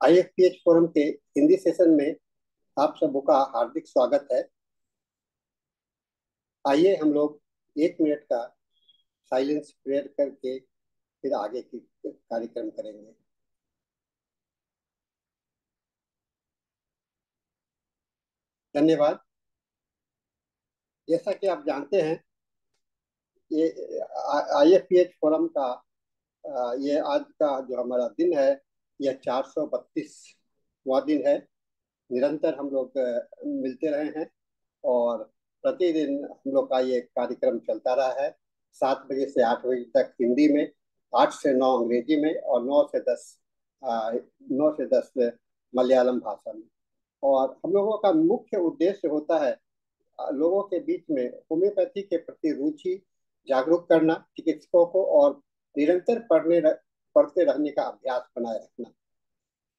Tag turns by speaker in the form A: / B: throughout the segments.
A: IFPH forum के Hindi session में आप सबों का हार्दिक स्वागत है। आइए हम लोग 1 मिनट का साइलेंस प्रेयर करके फिर आगे की कार्यक्रम करेंगे। धन्यवाद। जैसा कि आप जानते हैं, ये IFPH फोरम का ये आज का जो हमारा दिन है, यह 432वां दिन है। निरंतर हम लोग मिलते रहे हैं और प्रतिदिन हम लोग का ये कार्यक्रम चलता रहा है। 7 बजे से 8 बजे तक हिंदी में, 8 से 9 अंग्रेजी में और 9 से 10 मलयालम भाषा में। और हम लोगों का मुख्य उद्देश्य होता है लोगों के बीच में होम्योपैथी के प्रति रुचि जागरूक करना, चिकित्सकों को और निरंतर पढ़ते रहने का अभ्यास बनाए रखना।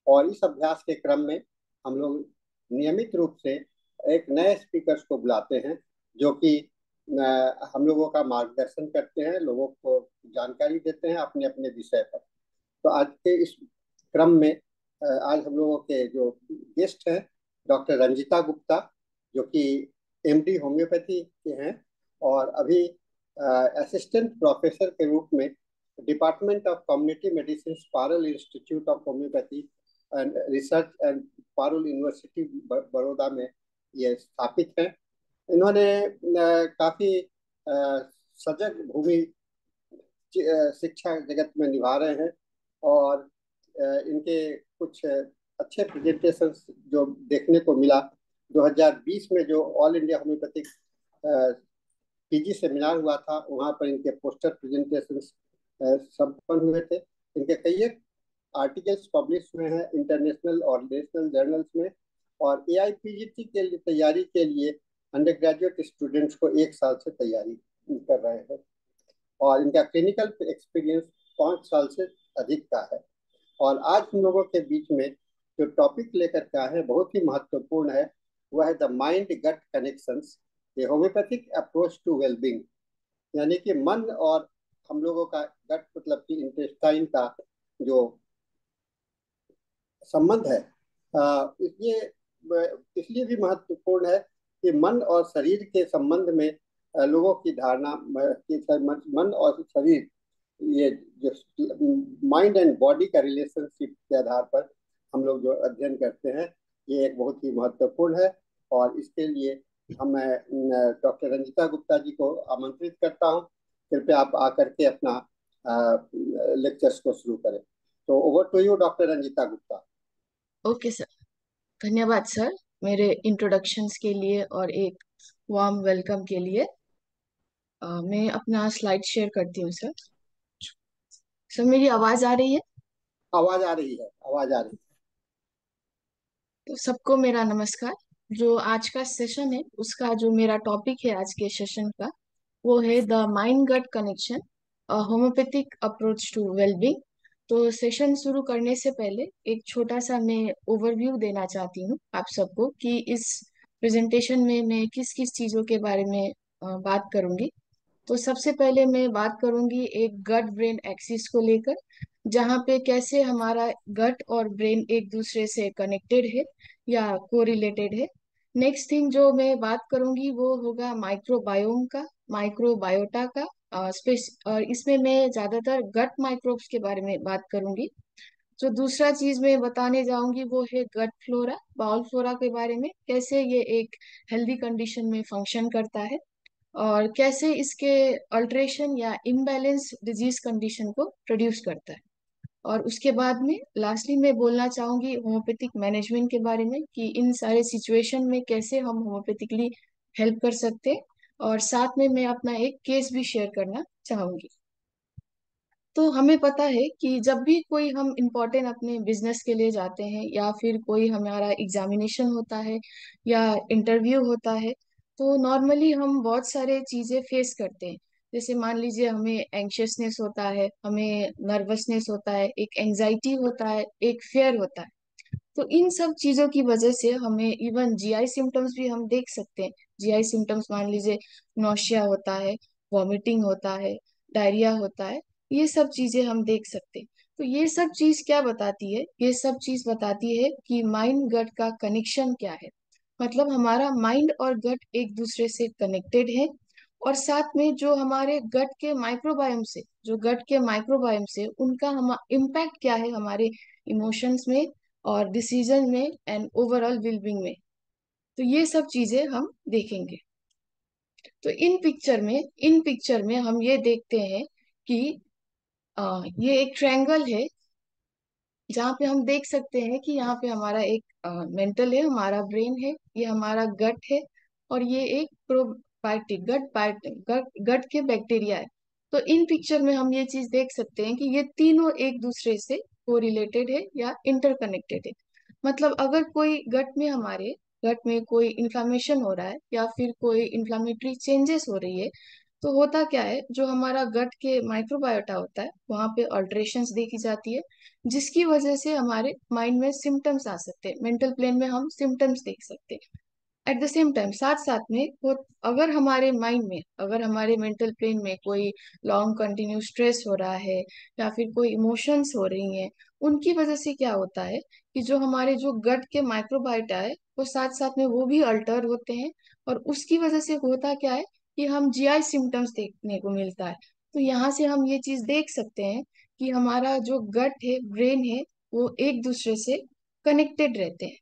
A: और इस अभ्यास के क्रम में हम लोग नियमित रूप से एक नए स्पीकर्स को बुलाते हैं जो कि हम लोगों का मार्गदर्शन करते हैं, लोगों को जानकारी देते हैं अपने अपने विषय पर। तो आज के इस क्रम में आज हम लोगों के जो गेस्ट हैं, डॉक्टर रंजिता गुप्ता, जो कि MD होम्योपैथी के हैं और अभी असिस्टेंट प्रोफेसर के रूप में department of community medicine, Parul institute of homeopathy and research and Parul university Baroda में ये स्थापित है। इन्होंने काफी सजग भूमि शिक्षा जगत में निभा रहे हैं और इनके कुछ अच्छे प्रेजेंटेशन जो देखने को मिला। 2020 में जो all India homeopathic PG seminar हुआ था, वहाँ पर इनके पोस्टर प्रेजेंटेशन संपन्न हुए थे। इनके कई एक आर्टिकल्स पब्लिश हुए हैं इंटरनेशनल और नेशनल जर्नल्स में। और AIPGT के लिए तैयारी के लिए अंडर ग्रेजुएट स्टूडेंट्स को 1 साल से तैयारी कर रहे हैं और इनका क्लिनिकल एक्सपीरियंस 5 साल से अधिक का है। और आज हम लोगों के बीच में जो टॉपिक लेकर के आए हैं बहुत ही महत्वपूर्ण है, वह है the mind gut connections, the homeopathic approach to wellbeing. यानी कि मन और हम लोगों का गट मतलब कि इंटेस्टाइन का जो संबंध है, ये इसलिए भी महत्वपूर्ण है कि मन और शरीर के संबंध में लोगों की धारणा कि मन और शरीर, ये जो माइंड एंड बॉडी का रिलेशनशिप के आधार पर हम लोग जो अध्ययन करते हैं, ये एक बहुत ही महत्वपूर्ण है। और इसके लिए हम मैं डॉक्टर रंजिता गुप्ता जी को आमंत्रित करता हूँ। कृपया आप आकर के अपना लेक्चर्स को शुरू करें। तो over to you doctor Ranjita Gupta.
B: Okay sir. धन्यवाद सर, मेरे इंट्रोडक्शंस के लिए और एक वार्म वेलकम के लिए। मैं अपना स्लाइड शेयर करती हूँ सर। सर मेरी आवाज आ रही है?
A: आवाज आ रही है, आवाज आ रही है।
B: तो सबको मेरा नमस्कार। जो आज का सेशन है उसका जो मेरा टॉपिक है आज के सेशन का, वो है the mind gut connection, homeopathic approach to wellbeing. तो सेशन शुरू करने से पहले एक छोटा सा मैं ओवरव्यू देना चाहती हूँ आप सबको कि इस प्रेजेंटेशन में मैं किस किस चीजों के बारे में बात करूंगी। तो सबसे पहले मैं बात करूंगी एक गट ब्रेन एक्सिस को लेकर, जहाँ पे कैसे हमारा गट और ब्रेन एक दूसरे से कनेक्टेड है या कोरिलेटेड है। नेक्स्ट थिंग जो मैं बात करूंगी वो होगा माइक्रोबायोम का, माइक्रोबायोटा का स्पेस, और इसमें मैं ज्यादातर गट माइक्रोब्स के बारे में बात करूंगी। जो दूसरा चीज मैं बताने जाऊंगी वो है गट फ्लोरा, बाउल फ्लोरा के बारे में, कैसे ये एक हेल्दी कंडीशन में फंक्शन करता है और कैसे इसके अल्ट्रेशन या इम्बैलेंस डिजीज कंडीशन को प्रोड्यूस करता है। और उसके बाद में लास्टली मैं बोलना चाहूंगी होम्योपैथिक मैनेजमेंट के बारे में कि इन सारे सिचुएशन में कैसे हम होम्योपैथिकली हेल्प कर सकते हैं। और साथ में मैं अपना एक केस भी शेयर करना चाहूंगी। तो हमें पता है कि जब भी कोई हम इम्पोर्टेंट अपने बिजनेस के लिए जाते हैं या फिर कोई हमारा एग्जामिनेशन होता है या इंटरव्यू होता है, तो नॉर्मली हम बहुत सारे चीजें फेस करते हैं। जैसे मान लीजिए हमें एंग्शियसनेस होता है, हमें नर्वसनेस होता है, एक एंजाइटी होता है, एक फेयर होता है। तो इन सब चीजों की वजह से हमें इवन GI सिम्टम्स भी हम देख सकते हैं। GI सिम्टम्स मान लीजिए नौशिया होता है, वॉमिटिंग होता है, डायरिया होता है, ये सब चीजें हम देख सकते हैं। तो ये सब चीज क्या बताती है? ये सब चीज बताती है कि माइंड गट का कनेक्शन क्या है। मतलब हमारा माइंड और गट एक दूसरे से कनेक्टेड है। और साथ में जो हमारे गट के माइक्रोबायोम से, जो गट के माइक्रोबायोम से उनका हम इम्पैक्ट क्या है हमारे इमोशंस में और डिसीजन में एंड ओवरऑल वेलबींग में। तो ये सब चीजें हम देखेंगे। तो इन पिक्चर में हम ये देखते हैं कि ये एक ट्रायंगल है, जहाँ पे हम देख सकते हैं कि यहाँ पे हमारा एक मेंटल है, हमारा ब्रेन है, ये हमारा गट है, और ये एक प्रोबायोटिक गट गट के बैक्टीरिया है। तो इन पिक्चर में हम ये चीज देख सकते हैं कि ये तीनों एक दूसरे से कोरिलेटेड है या इंटरकनेक्टेड है। मतलब अगर कोई गट में कोई इन्फ्लामेशन हो रहा है या फिर कोई इन्फ्लामेटरी चेंजेस हो रही है, तो होता क्या है, जो हमारा गट के माइक्रोबायोटा होता है वहां पे अल्टरेशंस देखी जाती है, जिसकी वजह से हमारे माइंड में सिम्टम्स आ सकते हैं, मेंटल प्लेन में हम सिम्टम्स देख सकते हैं। एट द सेम टाइम, साथ साथ में वो, अगर हमारे मेंटल प्लेन में कोई लॉन्ग कंटिन्यू स्ट्रेस हो रहा है या फिर कोई इमोशंस हो रही हैं, उनकी वजह से क्या होता है कि जो हमारे जो गट के माइक्रोबायोटा है वो साथ साथ में वो भी अल्टर होते हैं। और उसकी वजह से होता क्या है कि हम जीआई सिम्टम्स देखने को मिलता है। तो यहाँ से हम ये चीज देख सकते हैं कि हमारा जो गट है, ब्रेन है, वो एक दूसरे से कनेक्टेड रहते हैं।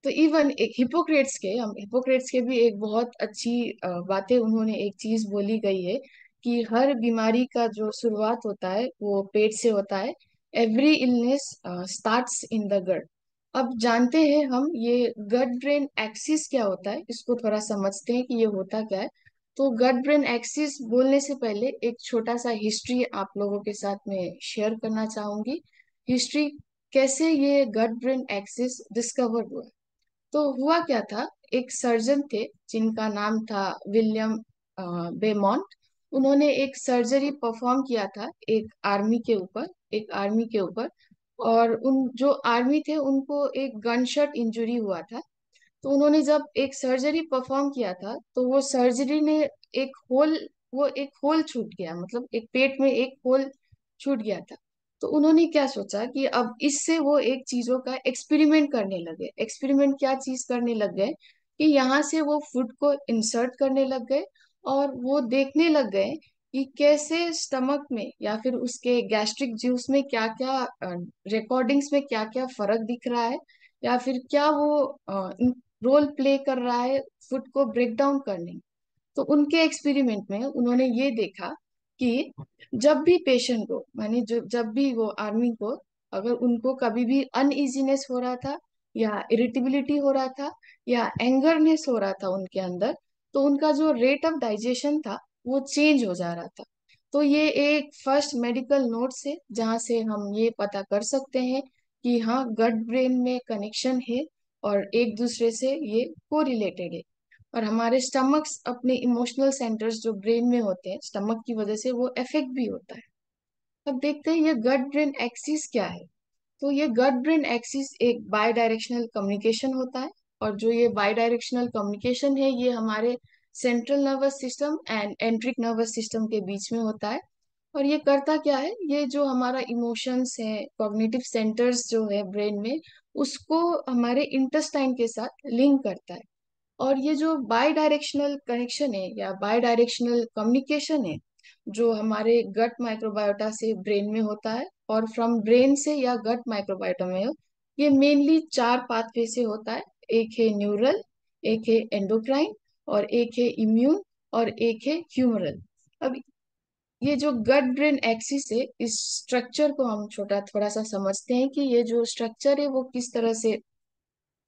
B: तो इवन एक हिपोक्रेट्स के भी एक बहुत अच्छी बातें, उन्होंने एक चीज बोली गई है कि हर बीमारी का जो शुरुआत होता है वो पेट से होता है। Every illness starts in the gut. अब जानते हैं हम ये गट ब्रेन एक्सिस क्या होता है, इसको थोड़ा समझते हैं कि ये होता क्या है। तो गट ब्रेन एक्सिस बोलने से पहले एक छोटा सा हिस्ट्री आप लोगों के साथ में शेयर करना चाहूंगी। हिस्ट्री, कैसे ये गट ब्रेन एक्सिस डिस्कवर हुआ। तो हुआ क्या था, एक सर्जन थे जिनका नाम था विलियम बेमॉन्ट। उन्होंने एक सर्जरी परफॉर्म किया था एक आर्मी के ऊपर। और उन जो आर्मी थे उनको एक गनशॉट इंजरी हुआ था। तो उन्होंने जब एक सर्जरी परफॉर्म किया था तो एक होल वो एक होल छूट गया, मतलब एक पेट में एक होल छूट गया था। तो उन्होंने क्या सोचा कि अब इससे वो एक चीजों का एक्सपेरिमेंट करने लगे। एक्सपेरिमेंट क्या चीज करने लग गए कि यहाँ से वो फूड को इंसर्ट करने लग गए, और वो देखने लग गए कि कैसे स्टमक में या फिर उसके गैस्ट्रिक जूस में क्या क्या रिकॉर्डिंग्स में क्या क्या फर्क दिख रहा है, या फिर क्या वो रोल प्ले कर रहा है फूड को ब्रेक डाउन करने में। तो उनके एक्सपेरिमेंट में उन्होंने ये देखा कि जब भी पेशेंट को, माने जो जब भी वो आर्मी को, अगर उनको कभी भी अनइजीनेस हो रहा था या इरिटेबिलिटी हो रहा था या एंगरनेस हो रहा था उनके अंदर, तो उनका जो रेट ऑफ डाइजेशन था वो चेंज हो जा रहा था। तो ये एक फर्स्ट मेडिकल नोट है जहाँ से हम ये पता कर सकते हैं कि हाँ, गट ब्रेन में कनेक्शन है और एक दूसरे से ये को रिलेटेड है। और हमारे स्टमक्स अपने इमोशनल सेंटर्स जो ब्रेन में होते हैं, स्टमक की वजह से वो इफेक्ट भी होता है। अब देखते हैं ये गट ब्रेन एक्सिस क्या है। तो ये गट ब्रेन एक्सिस एक बाय डायरेक्शनल कम्युनिकेशन होता है। और जो ये बाय डायरेक्शनल कम्युनिकेशन है ये हमारे central nervous system and एंट्रिक nervous system के बीच में होता है। और ये करता क्या है, ये जो हमारा इमोशंस है, कॉग्निटिव सेंटर्स जो है ब्रेन में, उसको हमारे इंटेस्टाइन के साथ लिंक करता है। और ये जो बाय डायरेक्शनल कनेक्शन है या बाय डायरेक्शनल कम्युनिकेशन है, जो हमारे गट माइक्रोबायोटा से ब्रेन में होता है और फ्रॉम ब्रेन से या गट माइक्रोबायोटा में, ये मेनली 4 पाथवे से होता है। एक है न्यूरल, एक है एंडोक्राइन, और एक है इम्यून, और एक है ह्यूमरल। अब ये जो गट ब्रेन एक्सिस है, इस स्ट्रक्चर को हम छोटा थोड़ा सा समझते हैं कि ये जो स्ट्रक्चर है वो किस तरह से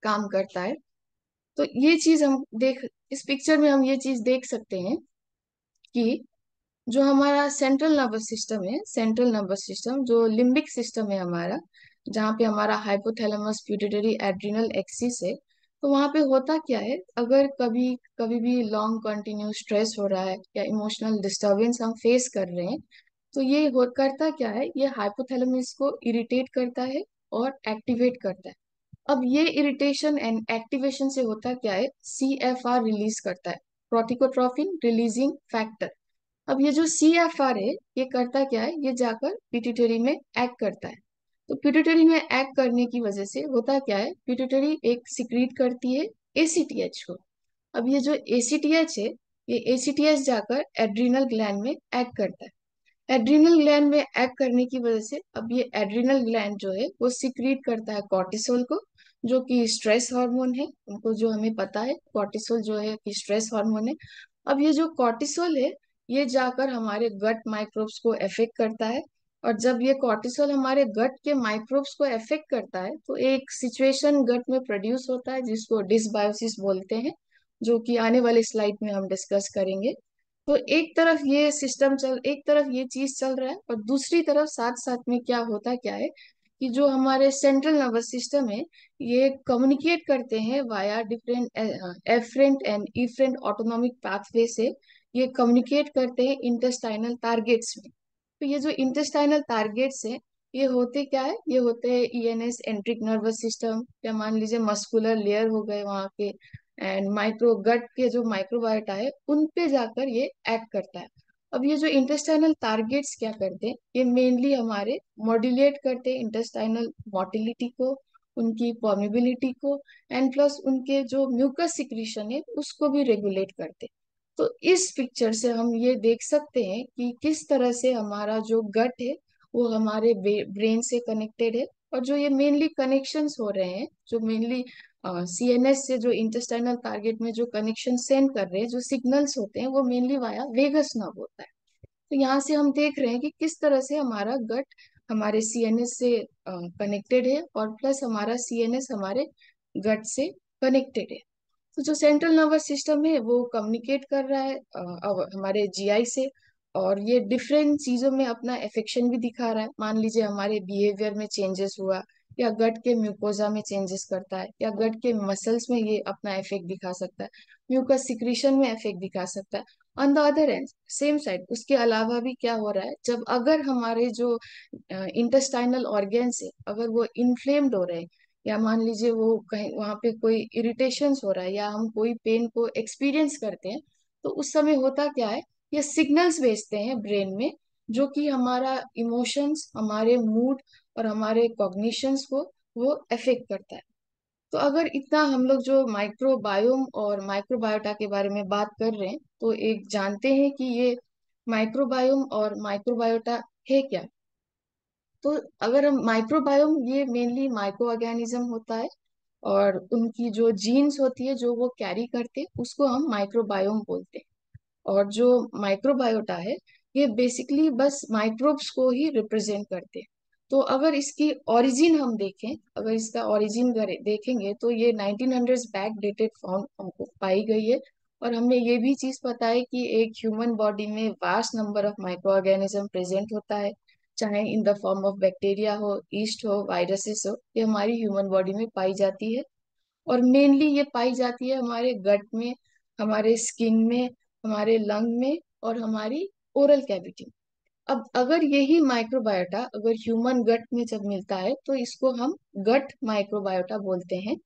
B: काम करता है। तो ये चीज हम देख इस पिक्चर में हम ये चीज देख सकते हैं कि जो हमारा सेंट्रल नर्वस सिस्टम जो लिम्बिक सिस्टम है हमारा, जहाँ पे हमारा हाइपोथैलेमस प्यूटिटरी एड्रिनल एक्सिस है। तो वहां पे होता क्या है, अगर कभी कभी भी लॉन्ग कंटिन्यू स्ट्रेस हो रहा है या इमोशनल डिस्टरबेंस हम फेस कर रहे हैं, तो ये करता क्या है, ये हाइपोथैलेमस को इरिटेट करता है और एक्टिवेट करता है। अब ये इरिटेशन एंड एक्टिवेशन से होता क्या है, CFR रिलीज करता है, कॉर्टिकोट्रोपिन रिलीजिंग फैक्टर। अब ये जो CFR है, ये करता क्या है, ये जाकर पिट्यूटरी में एक्ट करता है। तो पिट्यूटरी में एक्ट करने की वजह से होता क्या है, पिट्यूटरी एक सिक्रीट करती है ACTH को। अब ये जो ACTH है, ये ACTH जाकर एड्रिनल ग्लैंड में एक्ट करता है। एड्रिनल ग्लैंड में एक्ट करने की वजह से अब ये एड्रिनल ग्लैंड जो है वो सिक्रीट करता है कॉर्टिसोल को, जो कि स्ट्रेस हार्मोन है। उनको जो हमें पता है कॉर्टिसोल जो है कि स्ट्रेस हार्मोन है। अब ये जो कॉर्टिसोल है, ये जाकर हमारे गट माइक्रोब्स को अफेक्ट करता है। और जब ये कॉर्टिसोल हमारे गट के माइक्रोब्स को अफेक्ट करता है तो एक सिचुएशन गट में प्रोड्यूस होता है जिसको डिसबायोसिस बोलते हैं, जो कि आने वाले स्लाइड में हम डिस्कस करेंगे। तो एक तरफ ये चीज चल रहा है, और दूसरी तरफ साथ साथ में क्या है कि जो हमारे सेंट्रल नर्वस सिस्टम है, ये कम्युनिकेट करते हैं via different afferent and efferent autonomic pathway से। ये कम्युनिकेट करते हैं इंटेस्टाइनल टारगेट्स में। तो ये जो इंटेस्टाइनल टारगेट्स है, ये होते क्या है, ये होते हैं ENS एंट्रिक नर्वस सिस्टम, या मान लीजिए मस्कुलर लेयर हो गए वहाँ के, एंड माइक्रो गट के जो माइक्रोबायोटा है उन पे जाकर ये एक्ट करता है। अब ये जो इंटेस्टाइनल टारगेट्स क्या करते हैं, ये मेनली हमारे मॉड्यूलेट करते हैं इंटेस्टाइनल मोटिलिटी को, उनकी परमेबिलिटी को, एंड प्लस उनके जो म्यूकस सिक्रीशन है उसको भी रेगुलेट करते हैं। तो इस पिक्चर से हम ये देख सकते हैं कि किस तरह से हमारा जो गट है वो हमारे ब्रेन से कनेक्टेड है। और जो ये मेनली कनेक्शंस हो रहे हैं, जो मेनली CNS से जो इंटेस्टाइनल टारगेट में जो कनेक्शन सेंड कर रहे हैं, जो सिग्नल्स होते हैं, वो मेनली वाया वेगस नर्व होता है। तो यहाँ से हम देख रहे हैं कि किस तरह से हमारा गट हमारे CNS से कनेक्टेड है, और प्लस हमारा CNS हमारे गट से कनेक्टेड है। तो जो सेंट्रल नर्वस सिस्टम है वो कम्युनिकेट कर रहा है अब हमारे GI से, और ये डिफरेंट चीजों में अपना एफेक्शन भी दिखा रहा है। मान लीजिए हमारे बिहेवियर में चेंजेस हुआ, या गट के म्यूकोजा में चेंजेस करता है, या गट के मसल्स में ये अपना इफेक्ट दिखा सकता है, म्यूकस सिक्रीशन में इफेक्ट दिखा सकता है। On the other and same side उसके अलावा भी क्या हो रहा है, जब अगर हमारे जो इंटेस्टाइनल ऑर्गेन्स है अगर वो इन्फ्लेम्ड हो रहे हैं, या मान लीजिए वो कहीं वहां पे कोई इरिटेशंस हो रहा है, या हम कोई पेन को एक्सपीरियंस करते हैं, तो उस समय होता क्या है, ये सिग्नल्स भेजते हैं ब्रेन में, जो कि हमारा इमोशंस, हमारे मूड और हमारे कॉग्निशंस को वो अफेक्ट करता है। तो अगर इतना हम लोग जो माइक्रोबायोम और माइक्रोबायोटा के बारे में बात कर रहे हैं, तो एक जानते हैं कि ये माइक्रोबायोम और माइक्रोबायोटा है क्या। तो अगर हम माइक्रोबायोम, ये मेनली माइक्रो ऑर्गेनिज्म होता है, और उनकी जो जीन्स होती है जो वो कैरी करते हैं उसको हम माइक्रोबायोम बोलते हैं। और जो माइक्रोबायोटा है, ये बेसिकली बस माइक्रोब्स को ही रिप्रेजेंट करते हैं। तो अगर इसकी ओरिजिन हम देखें, अगर इसका ओरिजिन देखेंगे, तो ये 1900 बैक डेटेड फाउंड हमको पाई गई है। और हमें ये भी चीज पता है कि एक ह्यूमन बॉडी में vast number of micro organism present होता है, चाहे in the form of bacteria हो, ईस्ट हो, वायरसेस हो, ये हमारी ह्यूमन बॉडी में पाई जाती है। और मेनली ये पाई जाती है हमारे गट में, हमारे स्किन में, हमारे लंग में, और हमारी ओरल कैविटी। अब अगर यही माइक्रोबायोटा अगर ह्यूमन गट में जब मिलता है तो इसको हम गट माइक्रोबायोटा बोलते हैं।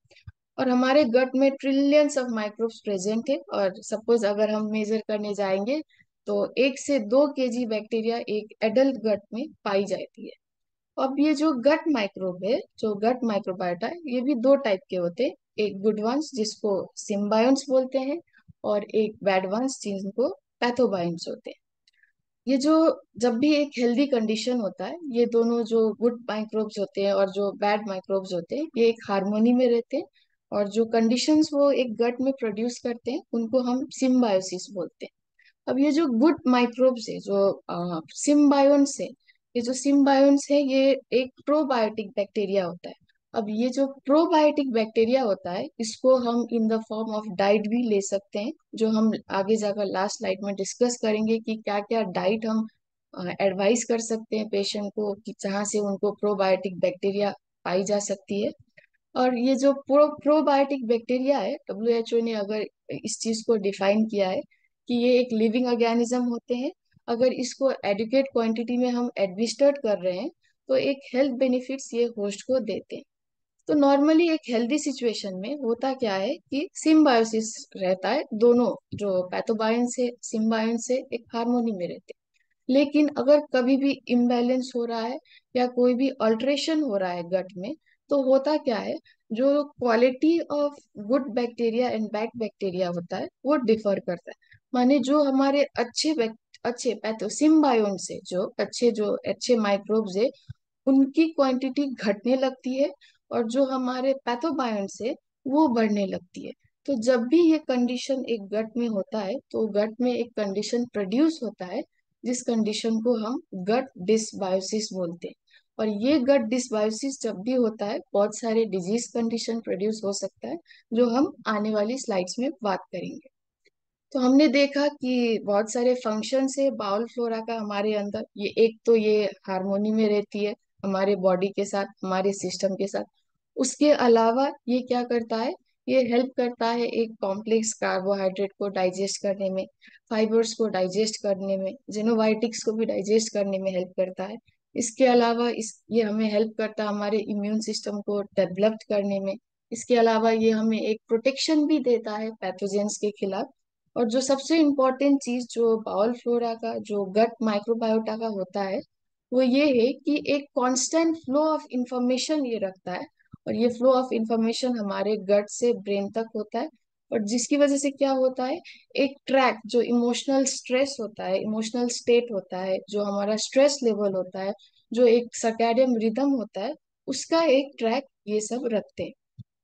B: और हमारे गट में ट्रिलियंस ऑफ माइक्रोब्स प्रेजेंट है, और सपोज अगर हम मेजर करने जाएंगे तो 1 से 2 kg बैक्टीरिया एक एडल्ट गट में पाई जाती है। अब ये जो गट माइक्रोब है, जो गट माइक्रोबायोटा है, ये भी 2 टाइप के होते हैं। एक गुड वंस जिसको सिम्बायोन्स बोलते हैं, और एक बैड वंस जिनको पैथोबायोन्स होते हैं। ये जो जब भी एक हेल्दी कंडीशन होता है, ये दोनों जो गुड माइक्रोब्स होते हैं और जो बैड माइक्रोब्स होते हैं, ये एक हार्मोनी में रहते हैं। और जो कंडीशंस वो एक गट में प्रोड्यूस करते हैं उनको हम सिम्बायोसिस बोलते हैं। अब ये जो गुड माइक्रोब्स है, जो सिम्बायोन्स है, ये जो सिम्बायोन्स है, ये एक प्रोबायोटिक बैक्टीरिया होता है। अब ये जो प्रोबायोटिक बैक्टीरिया होता है, इसको हम in the form of diet भी ले सकते हैं, जो हम आगे जाकर लास्ट स्लाइड में डिस्कस करेंगे कि क्या क्या डाइट हम एडवाइस कर सकते हैं पेशेंट को, कि जहाँ से उनको प्रोबायोटिक बैक्टीरिया पाई जा सकती है। और ये जो प्रोबायोटिक बैक्टीरिया है, WHO ने अगर इस चीज को डिफाइन किया है कि ये एक लिविंग ऑर्गेनिज्म होते हैं। अगर इसको एडिक्वेट क्वांटिटी में हम एडमिनिस्ट्रेट कर रहे हैं तो एक हेल्थ बेनिफिट्स ये होस्ट को देते हैं। तो नॉर्मली एक हेल्दी सिचुएशन में होता क्या है कि सिम्बायोसिस रहता है, दोनों जो पैथोबायन से सिम्बायोन से एक हार्मोनी में रहते हैं। लेकिन अगर कभी भी इम्बैलेंस हो रहा है या कोई भी अल्टरेशन हो रहा है गट में, तो होता क्या है, जो quality of good bacteria and bad bacteria होता है वो डिफर करता है। माने जो हमारे अच्छे पैथो सिम्बायोन से जो अच्छे माइक्रोब्स है, उनकी क्वांटिटी घटने लगती है, और जो हमारे पैथोबायन से वो बढ़ने लगती है। तो जब भी ये कंडीशन एक गट में होता है, तो गट में एक कंडीशन प्रोड्यूस होता है, जिस कंडीशन को हम गट डिसबायोसिस बोलते हैं। और ये गट डिसबायोसिस जब भी होता है, बहुत सारे डिजीज कंडीशन प्रोड्यूस हो सकता है, जो हम आने वाली स्लाइड्स में बात करेंगे। तो हमने देखा कि बहुत सारे फंक्शन है बाउल फ्लोरा का हमारे अंदर। ये एक तो ये हार्मोनी में रहती है हमारे बॉडी के साथ, हमारे सिस्टम के साथ। उसके अलावा ये क्या करता है, ये हेल्प करता है एक कॉम्प्लेक्स कार्बोहाइड्रेट को डाइजेस्ट करने में, फाइबर्स को डाइजेस्ट करने में, जेनोबायोटिक्स को भी डाइजेस्ट करने में हेल्प करता है। इसके अलावा ये हमें हेल्प करता है हमारे इम्यून सिस्टम को डेवलप करने में। इसके अलावा ये हमें एक प्रोटेक्शन भी देता है पैथोजेंस के खिलाफ। और जो सबसे इम्पोर्टेंट चीज जो बाउल फ्लोरा का, जो गट माइक्रोबायोटा का होता है, वो ये है कि एक कांस्टेंट फ्लो ऑफ इंफॉर्मेशन ये रखता है। और ये फ्लो ऑफ इंफॉर्मेशन हमारे गट से ब्रेन तक होता है। और जिसकी वजह से क्या होता है, एक ट्रैक जो इमोशनल स्ट्रेस होता है, इमोशनल स्टेट होता है, जो हमारा स्ट्रेस लेवल होता है, जो एक सर्कैडियन रिदम होता है, उसका एक ट्रैक ये सब रखते हैं।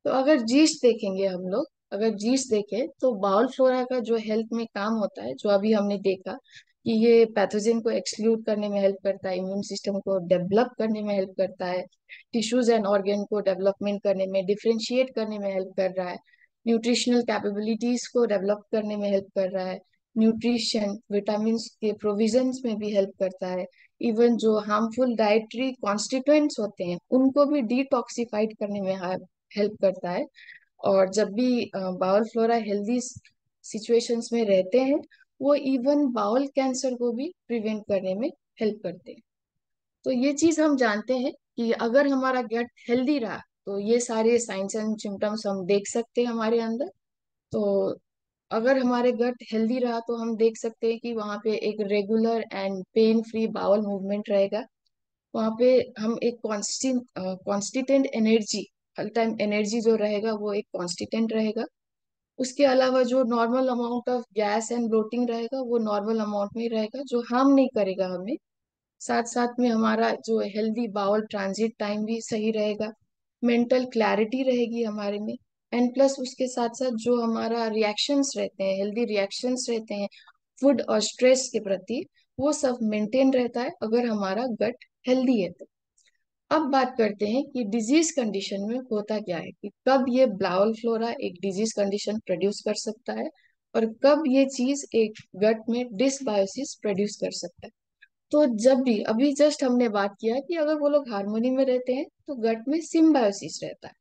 B: तो अगर जीस्ट देखेंगे हम लोग, अगर जीस्ट देखें तो बाउल फ्लोरा का जो हेल्थ में काम होता है, जो अभी हमने देखा कि ये पैथोजन को एक्सक्लूड करने में हेल्प करता है, इम्यून सिस्टम को डेवलप करने में हेल्प करता है, टिश्यूज एंड ऑर्गन को डेवलपमेंट करने में, डिफरेंशिएट करने में हेल्प कर रहा है, न्यूट्रिशनल कैपेबिलिटीज को डेवलप करने में हेल्प कर रहा है, न्यूट्रिशन विटामिन के प्रोविजंस में भी हेल्प करता है, इवन जो हार्मफुल डाइटरी कॉन्स्टिट्यूएंट्स होते हैं उनको भी डिटॉक्सिफाइड करने में हेल्प करता है। और जब भी बाउल फ्लोरा हेल्दी सिचुएशंस में रहते हैं, वो इवन बाउल कैंसर को भी प्रिवेंट करने में हेल्प करते हैं। तो ये चीज हम जानते हैं कि अगर हमारा गट हेल्दी रहा, तो ये सारे साइंस एंड सिम्टम्स हम देख सकते हैं हमारे अंदर। तो अगर हमारे गट हेल्दी रहा तो हम देख सकते हैं कि वहाँ पे एक regular and pain free bowel movement रहेगा। वहाँ पे हम एक कॉन्स्टिटेंट एनर्जी, हर टाइम एनर्जी जो रहेगा वो एक कॉन्स्टिटेंट रहेगा। उसके अलावा जो normal amount of gas and bloating रहेगा वो नॉर्मल अमाउंट में ही रहेगा, जो हार्म नहीं करेगा हमें। साथ साथ में हमारा जो हेल्दी बाउल ट्रांजिट टाइम भी सही रहेगा, मेंटल क्लैरिटी रहेगी हमारे में। एंड प्लस उसके साथ साथ जो हमारा रिएक्शंस रहते हैं, हेल्दी रिएक्शंस रहते हैं फूड और स्ट्रेस के प्रति, वो सब मेंटेन रहता है अगर हमारा गट हेल्दी है तो। अब बात करते हैं कि डिजीज कंडीशन में होता क्या है, कि कब ये बाउल फ्लोरा एक डिजीज कंडीशन प्रोड्यूस कर सकता है, और कब ये चीज एक गट में डिसबायोसिस प्रोड्यूस कर सकता है। तो जब भी अभी जस्ट हमने बात किया कि अगर वो लोग हार्मोनी में रहते हैं तो गट में सिम्बायोसिस रहता है।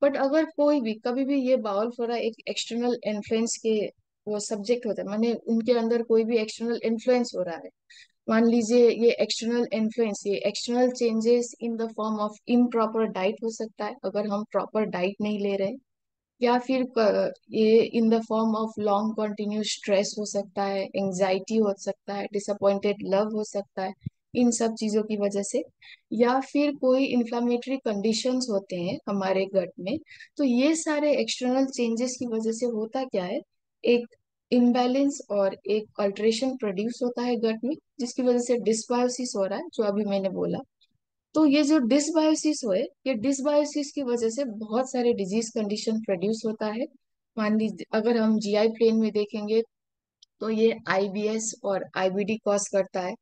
B: बट अगर कोई भी कभी भी ये बाउल फ्लोरा एक एक्सटर्नल इन्फ्लुएंस के वो सब्जेक्ट होता है, माने उनके अंदर कोई भी एक्सटर्नल इन्फ्लुएंस हो रहा है, मान लीजिए ये एक्सटर्नल इन्फ्लुएंस, ये external changes in the form of improper diet हो सकता है अगर हम प्रॉपर डाइट नहीं ले रहे, या फिर ये in the form of long continuous stress हो सकता है, एंजाइटी हो सकता है, डिसअपॉइंटेड लव हो सकता है, इन सब चीजों की वजह से, या फिर कोई इन्फ्लामेटरी कंडीशंस होते हैं हमारे गट में। तो ये सारे एक्सटर्नल चेंजेस की वजह से होता क्या है, एक इम्बैलेंस और एक अल्ट्रेशन प्रोड्यूस होता है गट में, जिसकी वजह से डिसबायोसिस हो रहा है, जो अभी मैंने बोला। तो ये जो डिसबायोसिस है, ये डिसबायोसिस की वजह से बहुत सारे डिजीज कंडीशन प्रोड्यूस होता है। मान लीजिए अगर हम जीआई प्लेन में देखेंगे तो ये आईबीएस और आईबीडी कॉज करता है।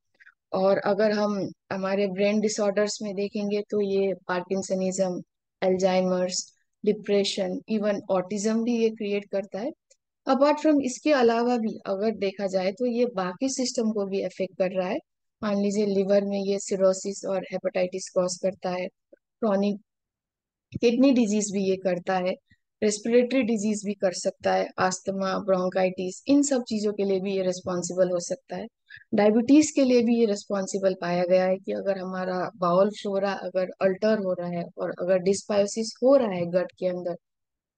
B: और अगर हम हमारे ब्रेन डिसऑर्डर्स में देखेंगे तो ये parkinsonism, Alzheimer's, depression, even autism भी ये क्रिएट करता है। अपार्ट फ्रॉम इसके अलावा भी अगर देखा जाए तो ये बाकी सिस्टम को भी अफेक्ट कर रहा है। मान लीजिए लिवर में ये सिरोसिस और हेपेटाइटिस कॉज करता है, क्रॉनिक किडनी डिजीज भी ये करता है, रेस्पिरेटरी डिजीज भी कर सकता है, आस्थमा, ब्रोंकाइटिस, इन सब चीजों के लिए भी ये रिस्पॉन्सिबल हो सकता है। डायबिटीज के लिए भी ये रिस्पॉन्सिबल पाया गया है कि अगर हमारा बाउल फ्लोरा अगर अल्टर हो रहा है और अगर डिस्बायोसिस हो रहा है गट के अंदर,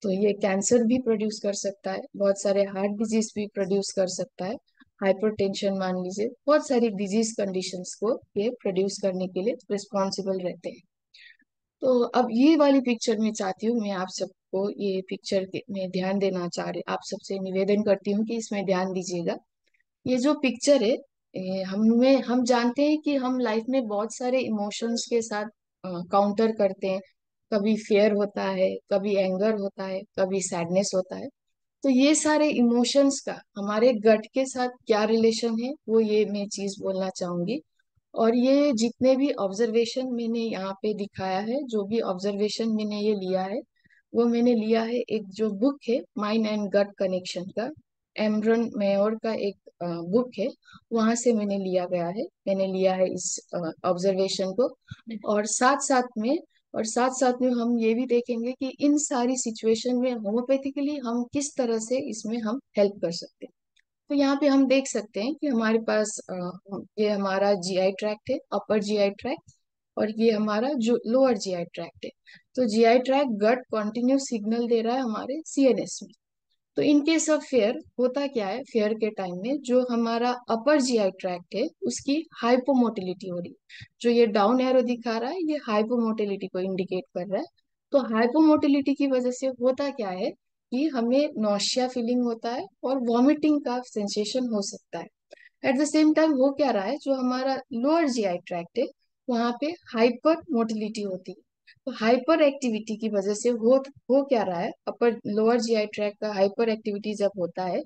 B: तो ये कैंसर भी प्रोड्यूस कर सकता है, बहुत सारे हार्ट डिजीज भी प्रोड्यूस कर सकता है, हाइपरटेंशन मान लीजिए, बहुत सारी डिजीज कंडीशंस को ये प्रोड्यूस करने के लिए रिस्पॉन्सिबल रहते हैं। तो अब ये वाली पिक्चर में चाहती हूँ मैं आप सबको ये पिक्चर में ध्यान देना चाह रही, आप सबसे निवेदन करती हूँ कि इसमें ध्यान दीजिएगा। ये जो पिक्चर है, हम जानते हैं कि हम लाइफ में बहुत सारे इमोशंस के साथ काउंटर करते हैं। कभी फेयर होता है, कभी एंगर होता है, कभी सैडनेस होता है। तो ये सारे इमोशंस का हमारे गट के साथ क्या रिलेशन है, वो ये मैं चीज बोलना चाहूंगी। और ये जितने भी ऑब्जर्वेशन मैंने यहाँ पे दिखाया है, जो भी ऑब्जर्वेशन मैंने ये लिया है, वो मैंने लिया है एक जो बुक है माइंड एंड गट कनेक्शन का, एमरन मेयर का एक बुक है, वहां से मैंने लिया गया है, मैंने लिया है इस ऑब्जर्वेशन को। और साथ साथ में और साथ साथ में हम ये भी देखेंगे कि इन सारी सिचुएशन में होम्योपैथिकली हम किस तरह से इसमें हम हेल्प कर सकते हैं। तो यहाँ पे हम देख सकते हैं कि हमारे पास ये हमारा जीआई ट्रैक्ट है, अपर जीआई ट्रैक्ट, और ये हमारा जो लोअर जीआई ट्रैक्ट है। तो जीआई ट्रैक्ट गट कंटिन्यू सिग्नल दे रहा है हमारे सीएनएस में। तो इन केस ऑफ फेयर होता क्या है, फेयर के टाइम में जो हमारा अपर जीआई ट्रैक्ट है उसकी हाइपोमोटिलिटी हो रही है। जो ये डाउन एरो दिखा रहा है ये हाइपोमोटिलिटी को इंडिकेट कर रहा है। तो हाइपोमोटिलिटी की वजह से होता क्या है कि हमें नौशिया फीलिंग होता है और वॉमिटिंग का सेंसेशन हो सकता है। एट द सेम टाइम हो क्या रहा है, जो हमारा लोअर जीआई ट्रैक्ट है वहां पे हाइपर मोटिलिटी होती है। तो हाइपर एक्टिविटी की वजह से हो क्या रहा है, अपर लोअर जीआई ट्रैक्ट का हाइपर एक्टिविटी जब होता है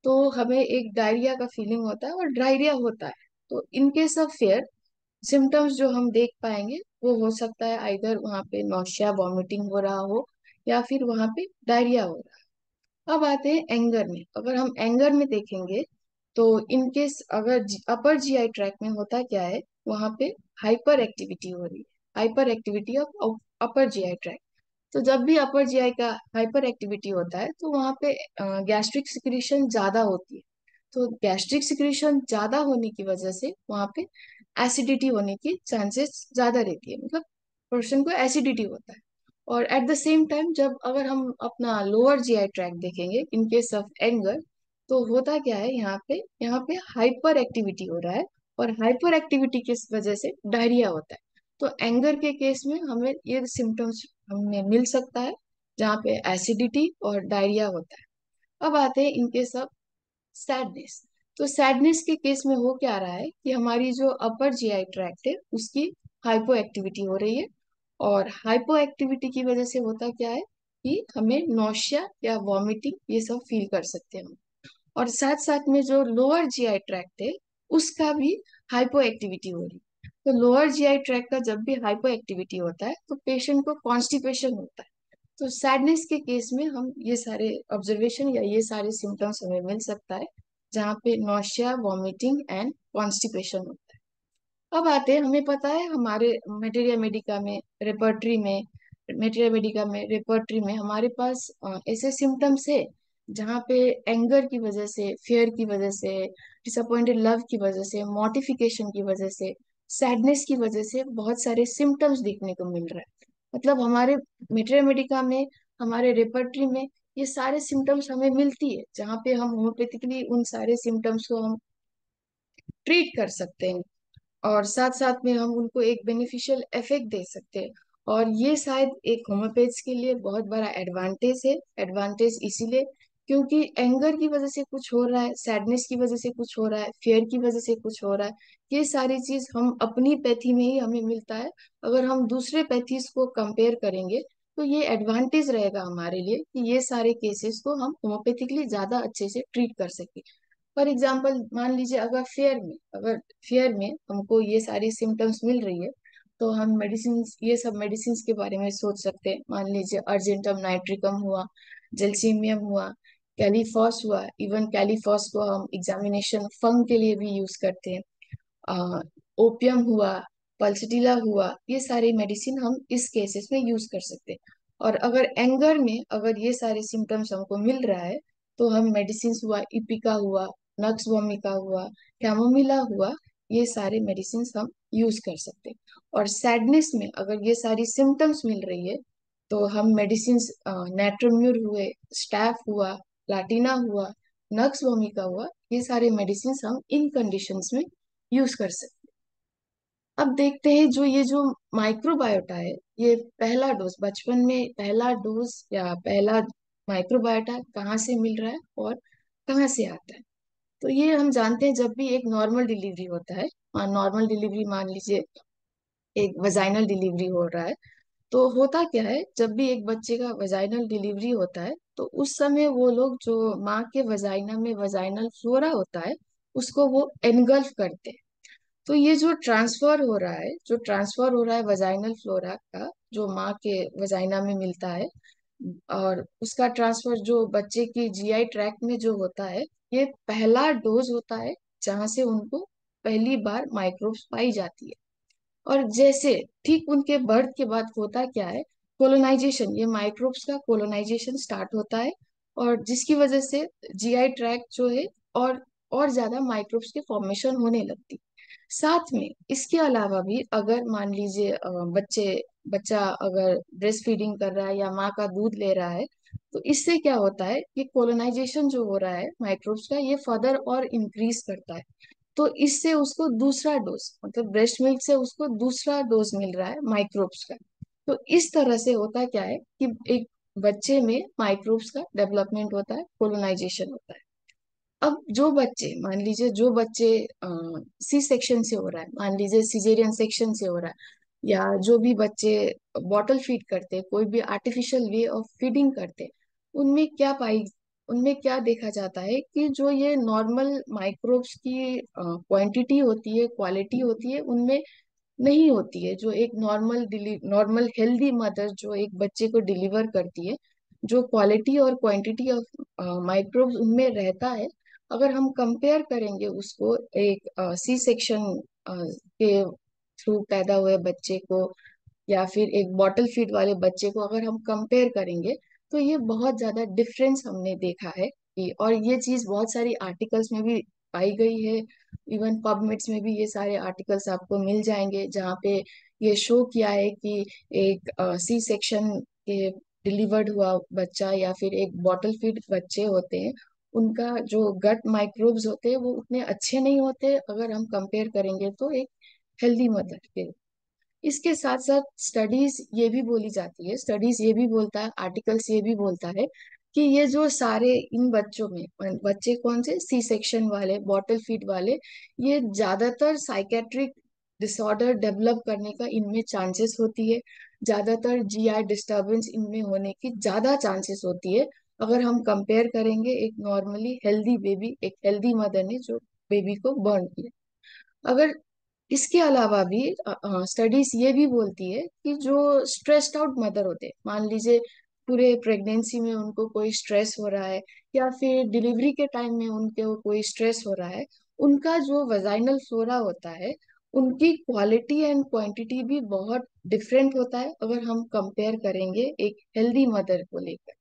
B: तो हमें एक डायरिया का फीलिंग होता है और डायरिया होता है। तो in case of fair symptoms जो हम देख पाएंगे वो हो सकता है आइदर वहां पे नौशिया वॉमिटिंग हो रहा हो या फिर वहां पे डायरिया हो रहा है। अब आते हैं एंगर में, अगर हम एंगर में देखेंगे तो इनकेस अगर अपर जीआई ट्रैक में होता क्या है, वहां पे हाइपर एक्टिविटी हो रही है, hyper activity of upper GI tract. तो जब भी अपर जीआई का हाइपर एक्टिविटी होता है तो वहां पे गैस्ट्रिक सिक्रीशन ज्यादा होती है। तो गैस्ट्रिक सिक्रीशन ज्यादा होने की वजह से वहां पे एसिडिटी होने की चांसेस ज्यादा रहती है, मतलब पर्सन को एसिडिटी होता है। और एट द सेम टाइम जब अगर हम अपना लोअर जीआई ट्रैक देखेंगे इन केस ऑफ एंगर, तो होता क्या है, यहाँ पे हाइपर एक्टिविटी हो रहा है और हाइपर एक्टिविटी की वजह से डायरिया होता है। तो एंगर के केस में हमें ये सिम्टम्स हमें मिल सकता है जहाँ पे एसिडिटी और डायरिया होता है। अब आते हैं इन केस ऑफ सैडनेस। तो सैडनेस के केस में हो क्या रहा है कि हमारी जो अपर जीआई ट्रैक्ट है उसकी हाइपो एक्टिविटी हो रही है, और हाइपो एक्टिविटी की वजह से होता क्या है कि हमें नौशिया या वॉमिटिंग ये सब फील कर सकते हैं हम। और साथ साथ में जो लोअर जीआई ट्रैक्ट है उसका भी हाइपो एक्टिविटी हो रही है। तो लोअर जीआई ट्रैक्ट का जब भी हाइपो एक्टिविटी होता है तो पेशेंट को कॉन्स्टिपेशन होता है। तो सैडनेस के केस में हम ये सारे ऑब्जर्वेशन या ये सारे सिम्टम्स हमें मिल सकता है जहाँ पे नौशिया वॉमिटिंग एंड कॉन्स्टिपेशन होता है। अब आते हैं, हमें पता है हमारे मेटेरिया मेडिका में रेपर्टरी में हमारे पास ऐसे सिम्टम्स है जहाँ पे एंगर की वजह से, फियर की वजह से, डिसअपॉइंटेड लव की वजह से, मॉर्टिफिकेशन की वजह से, सैडनेस की वजह से बहुत सारे सिम्टम्स देखने को मिल रहा है। मतलब हमारे मेटेरिया मेडिका में, हमारे रेपर्टरी में ये सारे सिम्टम्स हमें मिलती है जहाँ पे हम होम्योपैथिकली उन सारे सिम्टम्स को हम ट्रीट कर सकते हैं और साथ साथ में हम उनको एक बेनिफिशियल इफेक्ट दे सकते हैं। और ये शायद एक होम्योपैथ्स के लिए बहुत बड़ा एडवांटेज है। एडवांटेज इसीलिए क्योंकि एंगर की वजह से कुछ हो रहा है, सैडनेस की वजह से कुछ हो रहा है, फियर की वजह से कुछ हो रहा है, ये सारी चीज हम अपनी पैथी में ही हमें मिलता है। अगर हम दूसरे पैथीज को कंपेयर करेंगे तो ये एडवांटेज रहेगा हमारे लिए कि ये सारे केसेस को हम होम्योपैथिकली ज्यादा अच्छे से ट्रीट कर सके। फॉर एग्जाम्पल मान लीजिए अगर फेयर में हमको ये सारी सिम्टम्स मिल रही है तो हम मेडिसिन, ये सब मेडिसिन के बारे में सोच सकते हैं। मान लीजिए अर्जेंटम नाइट्रिकम हुआ, जेल्सीमियम हुआ, कैलीफॉस हुआ। इवन कैलीफॉस को हम एग्जामिनेशन फंग के लिए भी यूज करते हैं। ओपियम हुआ, पल्सटीला हुआ, ये सारी मेडिसिन हम इस केसेस में यूज कर सकते हैं। और अगर एंगर में अगर ये सारे सिम्टम्स हमको मिल रहा है तो हम मेडिसिन हुआ, इपिका हुआ, नक्स वोमिका हुआ, कैमोमिला हुआ, ये सारे मेडिसिन हम यूज कर सकते हैं। और सैडनेस में अगर ये सारी सिम्टम्स मिल रही है तो हम मेडिसिन नेट्रोम्यूर हुए, स्टैफ हुआ, प्लाटिना हुआ, नक्स वोमिका हुआ, ये सारे मेडिसिन हम इन कंडीशंस में यूज कर सकते हैं। अब देखते हैं जो ये जो माइक्रोबायोटा है, ये पहला डोज बचपन में पहला डोज या पहला माइक्रोबायोटा कहाँ से मिल रहा है और कहाँ से आता है। तो ये हम जानते हैं जब भी एक नॉर्मल डिलीवरी होता है, नॉर्मल डिलीवरी मान लीजिए एक वजाइनल डिलीवरी हो रहा है, तो होता क्या है जब भी एक बच्चे का वजाइनल डिलीवरी होता है तो उस समय वो लोग जो माँ के वजाइना में वजाइनल फ्लोरा होता है उसको वो एनगल्फ करते हैं। तो ये जो ट्रांसफर हो रहा है, जो ट्रांसफर हो रहा है वजाइनल फ्लोरा का, जो माँ के वजाइना में मिलता है, और उसका ट्रांसफर जो बच्चे की जीआई ट्रैक्ट में जो होता है, ये पहला डोज होता है जहां से उनको पहली बार माइक्रोब्स पाई जाती है। और जैसे ठीक उनके बर्थ के बाद होता क्या है, कोलोनाइजेशन, ये माइक्रोब्स का कोलोनाइजेशन स्टार्ट होता है, और जिसकी वजह से जीआई ट्रैक्ट जो है और ज्यादा माइक्रोब्स के फॉर्मेशन होने लगती। साथ में इसके अलावा भी अगर मान लीजिए बच्चा अगर ब्रेस्ट फीडिंग कर रहा है या माँ का दूध ले रहा है, तो इससे क्या होता है कि कोलोनाइजेशन जो हो रहा है माइक्रोब्स का, ये फर्दर और इंक्रीज करता है। तो इससे उसको दूसरा डोज, मतलब ब्रेस्ट मिल्क से उसको दूसरा डोज मिल रहा है माइक्रोब्स का। तो इस तरह से होता क्या है कि एक बच्चे में माइक्रोब्स का डेवलपमेंट होता है, कोलोनाइजेशन होता है। अब जो बच्चे मान लीजिए जो बच्चे सी सेक्शन से हो रहा है, मान लीजिए सिजेरियन सेक्शन से हो रहा है, या जो भी बच्चे बॉटल फीड करते हैं, कोई भी आर्टिफिशियल वे ऑफ फीडिंग करते हैं, उनमें क्या पाई उनमें क्या देखा जाता है कि जो ये नॉर्मल माइक्रोब्स की क्वांटिटी होती है, क्वालिटी होती है, उनमें नहीं होती है। जो एक नॉर्मल हेल्दी मदर जो एक बच्चे को डिलीवर करती है, जो क्वालिटी और क्वांटिटी ऑफ माइक्रोब्स उनमें रहता है, अगर हम कंपेयर करेंगे उसको एक सी सेक्शन के थ्रू पैदा हुए बच्चे को या फिर एक बॉटल फीड वाले बच्चे को अगर हम कंपेयर करेंगे, तो ये बहुत ज्यादा डिफरेंस हमने देखा है और ये चीज बहुत सारी आर्टिकल्स में भी पाई गई है। इवन पबमेड्स में भी ये सारे आर्टिकल्स आपको मिल जाएंगे जहाँ पे ये शो किया है कि एक सी सेक्शन के डिलीवर्ड हुआ बच्चा या फिर एक बॉटल फीड बच्चे होते हैं, उनका जो गट माइक्रोब्स होते हैं वो उतने अच्छे नहीं होते अगर हम कंपेयर करेंगे तो एक हेल्दी मदर के। इसके साथ साथ स्टडीज ये भी बोली जाती है, स्टडीज ये भी बोलता है, आर्टिकल्स ये भी बोलता है कि ये जो सारे इन बच्चों में बच्चे कौन से सी सेक्शन वाले बॉटल फीड वाले, ये ज्यादातर साइकेट्रिक डिसऑर्डर डेवलप करने का इनमें चांसेस होती है, ज्यादातर जीआई डिस्टरबेंस इनमें होने की ज्यादा चांसेस होती है अगर हम कंपेयर करेंगे एक नॉर्मली हेल्दी बेबी, एक हेल्दी मदर ने जो बेबी को बर्न किया। अगर इसके अलावा भी स्टडीज ये भी बोलती है कि जो स्ट्रेस्ड आउट मदर होते हैं, मान लीजिए पूरे प्रेगनेंसी में उनको कोई स्ट्रेस हो रहा है या फिर डिलीवरी के टाइम में उनके कोई स्ट्रेस हो रहा है, उनका जो वजाइनल फ्लोरा होता है, उनकी क्वालिटी एंड क्वांटिटी भी बहुत डिफरेंट होता है अगर हम कंपेयर करेंगे एक हेल्दी मदर को लेकर।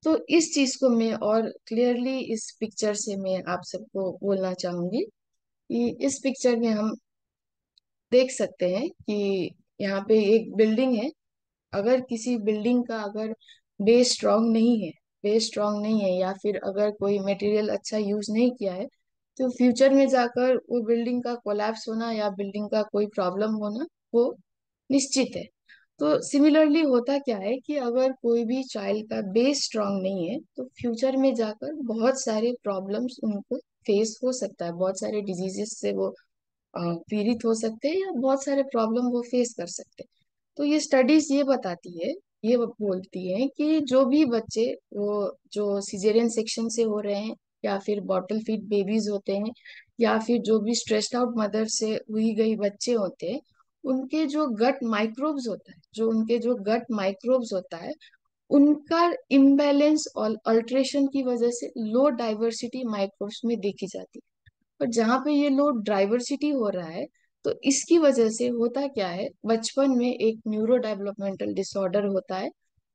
B: तो इस चीज को मैं और क्लियरली इस पिक्चर से मैं आप सबको बोलना चाहूंगी कि इस पिक्चर में हम देख सकते हैं कि यहाँ पे एक बिल्डिंग है। अगर किसी बिल्डिंग का अगर बेस स्ट्रांग नहीं है, बेस स्ट्रांग नहीं है या फिर अगर कोई मटेरियल अच्छा यूज नहीं किया है, तो फ्यूचर में जाकर वो बिल्डिंग का कोलैप्स होना या बिल्डिंग का कोई प्रॉब्लम होना वो निश्चित है। तो सिमिलरली होता क्या है कि अगर कोई भी चाइल्ड का बेस स्ट्रांग नहीं है तो फ्यूचर में जाकर बहुत सारे प्रॉब्लम्स उनको फेस हो सकता है, बहुत सारे डिजीजेस से वो पीड़ित हो सकते हैं या बहुत सारे प्रॉब्लम वो फेस कर सकते हैं। तो ये स्टडीज ये बताती है, ये बोलती है कि जो भी बच्चे वो जो सिजेरियन सेक्शन से हो रहे हैं या फिर बॉटल फीड बेबीज होते हैं या फिर जो भी स्ट्रेस्ड आउट मदर से हुई गई बच्चे होते हैं, उनके जो गट माइक्रोब्स होता है, जो उनके जो गट माइक्रोब्स होता है, उनका इम्बैलेंस और अल्ट्रेशन की वजह से लो डाइवर्सिटी माइक्रोब्स में देखी जाती है। और जहाँ पे ये लोड डाइवर्सिटी हो रहा है, तो इसकी वजह से होता क्या है, बचपन में एक न्यूरो डेवलपमेंटल डिसऑर्डर होता है।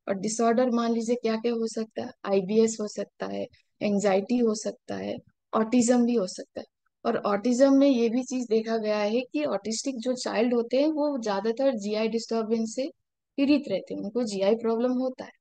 B: और डिसऑर्डर मान लीजिए क्या क्या हो सकता है, आईबीएस हो सकता है, एंजाइटी हो सकता है, ऑटिज्म भी हो सकता है। और ऑटिज्म में ये भी चीज देखा गया है कि ऑटिस्टिक जो चाइल्ड होते हैं वो ज्यादातर जीआई डिस्टरबेंस से पीड़ित रहते हैं, उनको जीआई प्रॉब्लम होता है।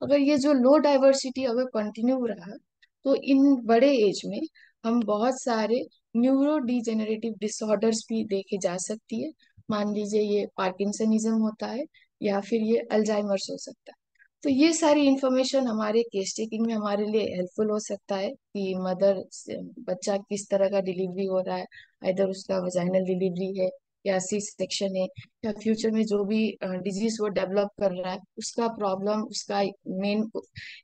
B: अगर ये जो लो डाइवर्सिटी अगर कंटिन्यू रहा तो इन बड़े एज में हम बहुत सारे न्यूरो डिजेनरेटिव डिसऑर्डर्स भी देखे जा सकती है। मान लीजिए ये पार्किंसनिज्म होता है या फिर ये अल्जाइमर्स हो सकता है। तो ये सारी इंफॉर्मेशन हमारे केस टेकिंग में हमारे लिए हेल्पफुल हो सकता है कि मदर से बच्चा किस तरह का डिलीवरी हो रहा है, इधर उसका वजाइनल डिलीवरी है या सी सेक्शन है, या फ्यूचर में जो भी डिजीज वो डेवलप कर रहा है उसका प्रॉब्लम, उसका मेन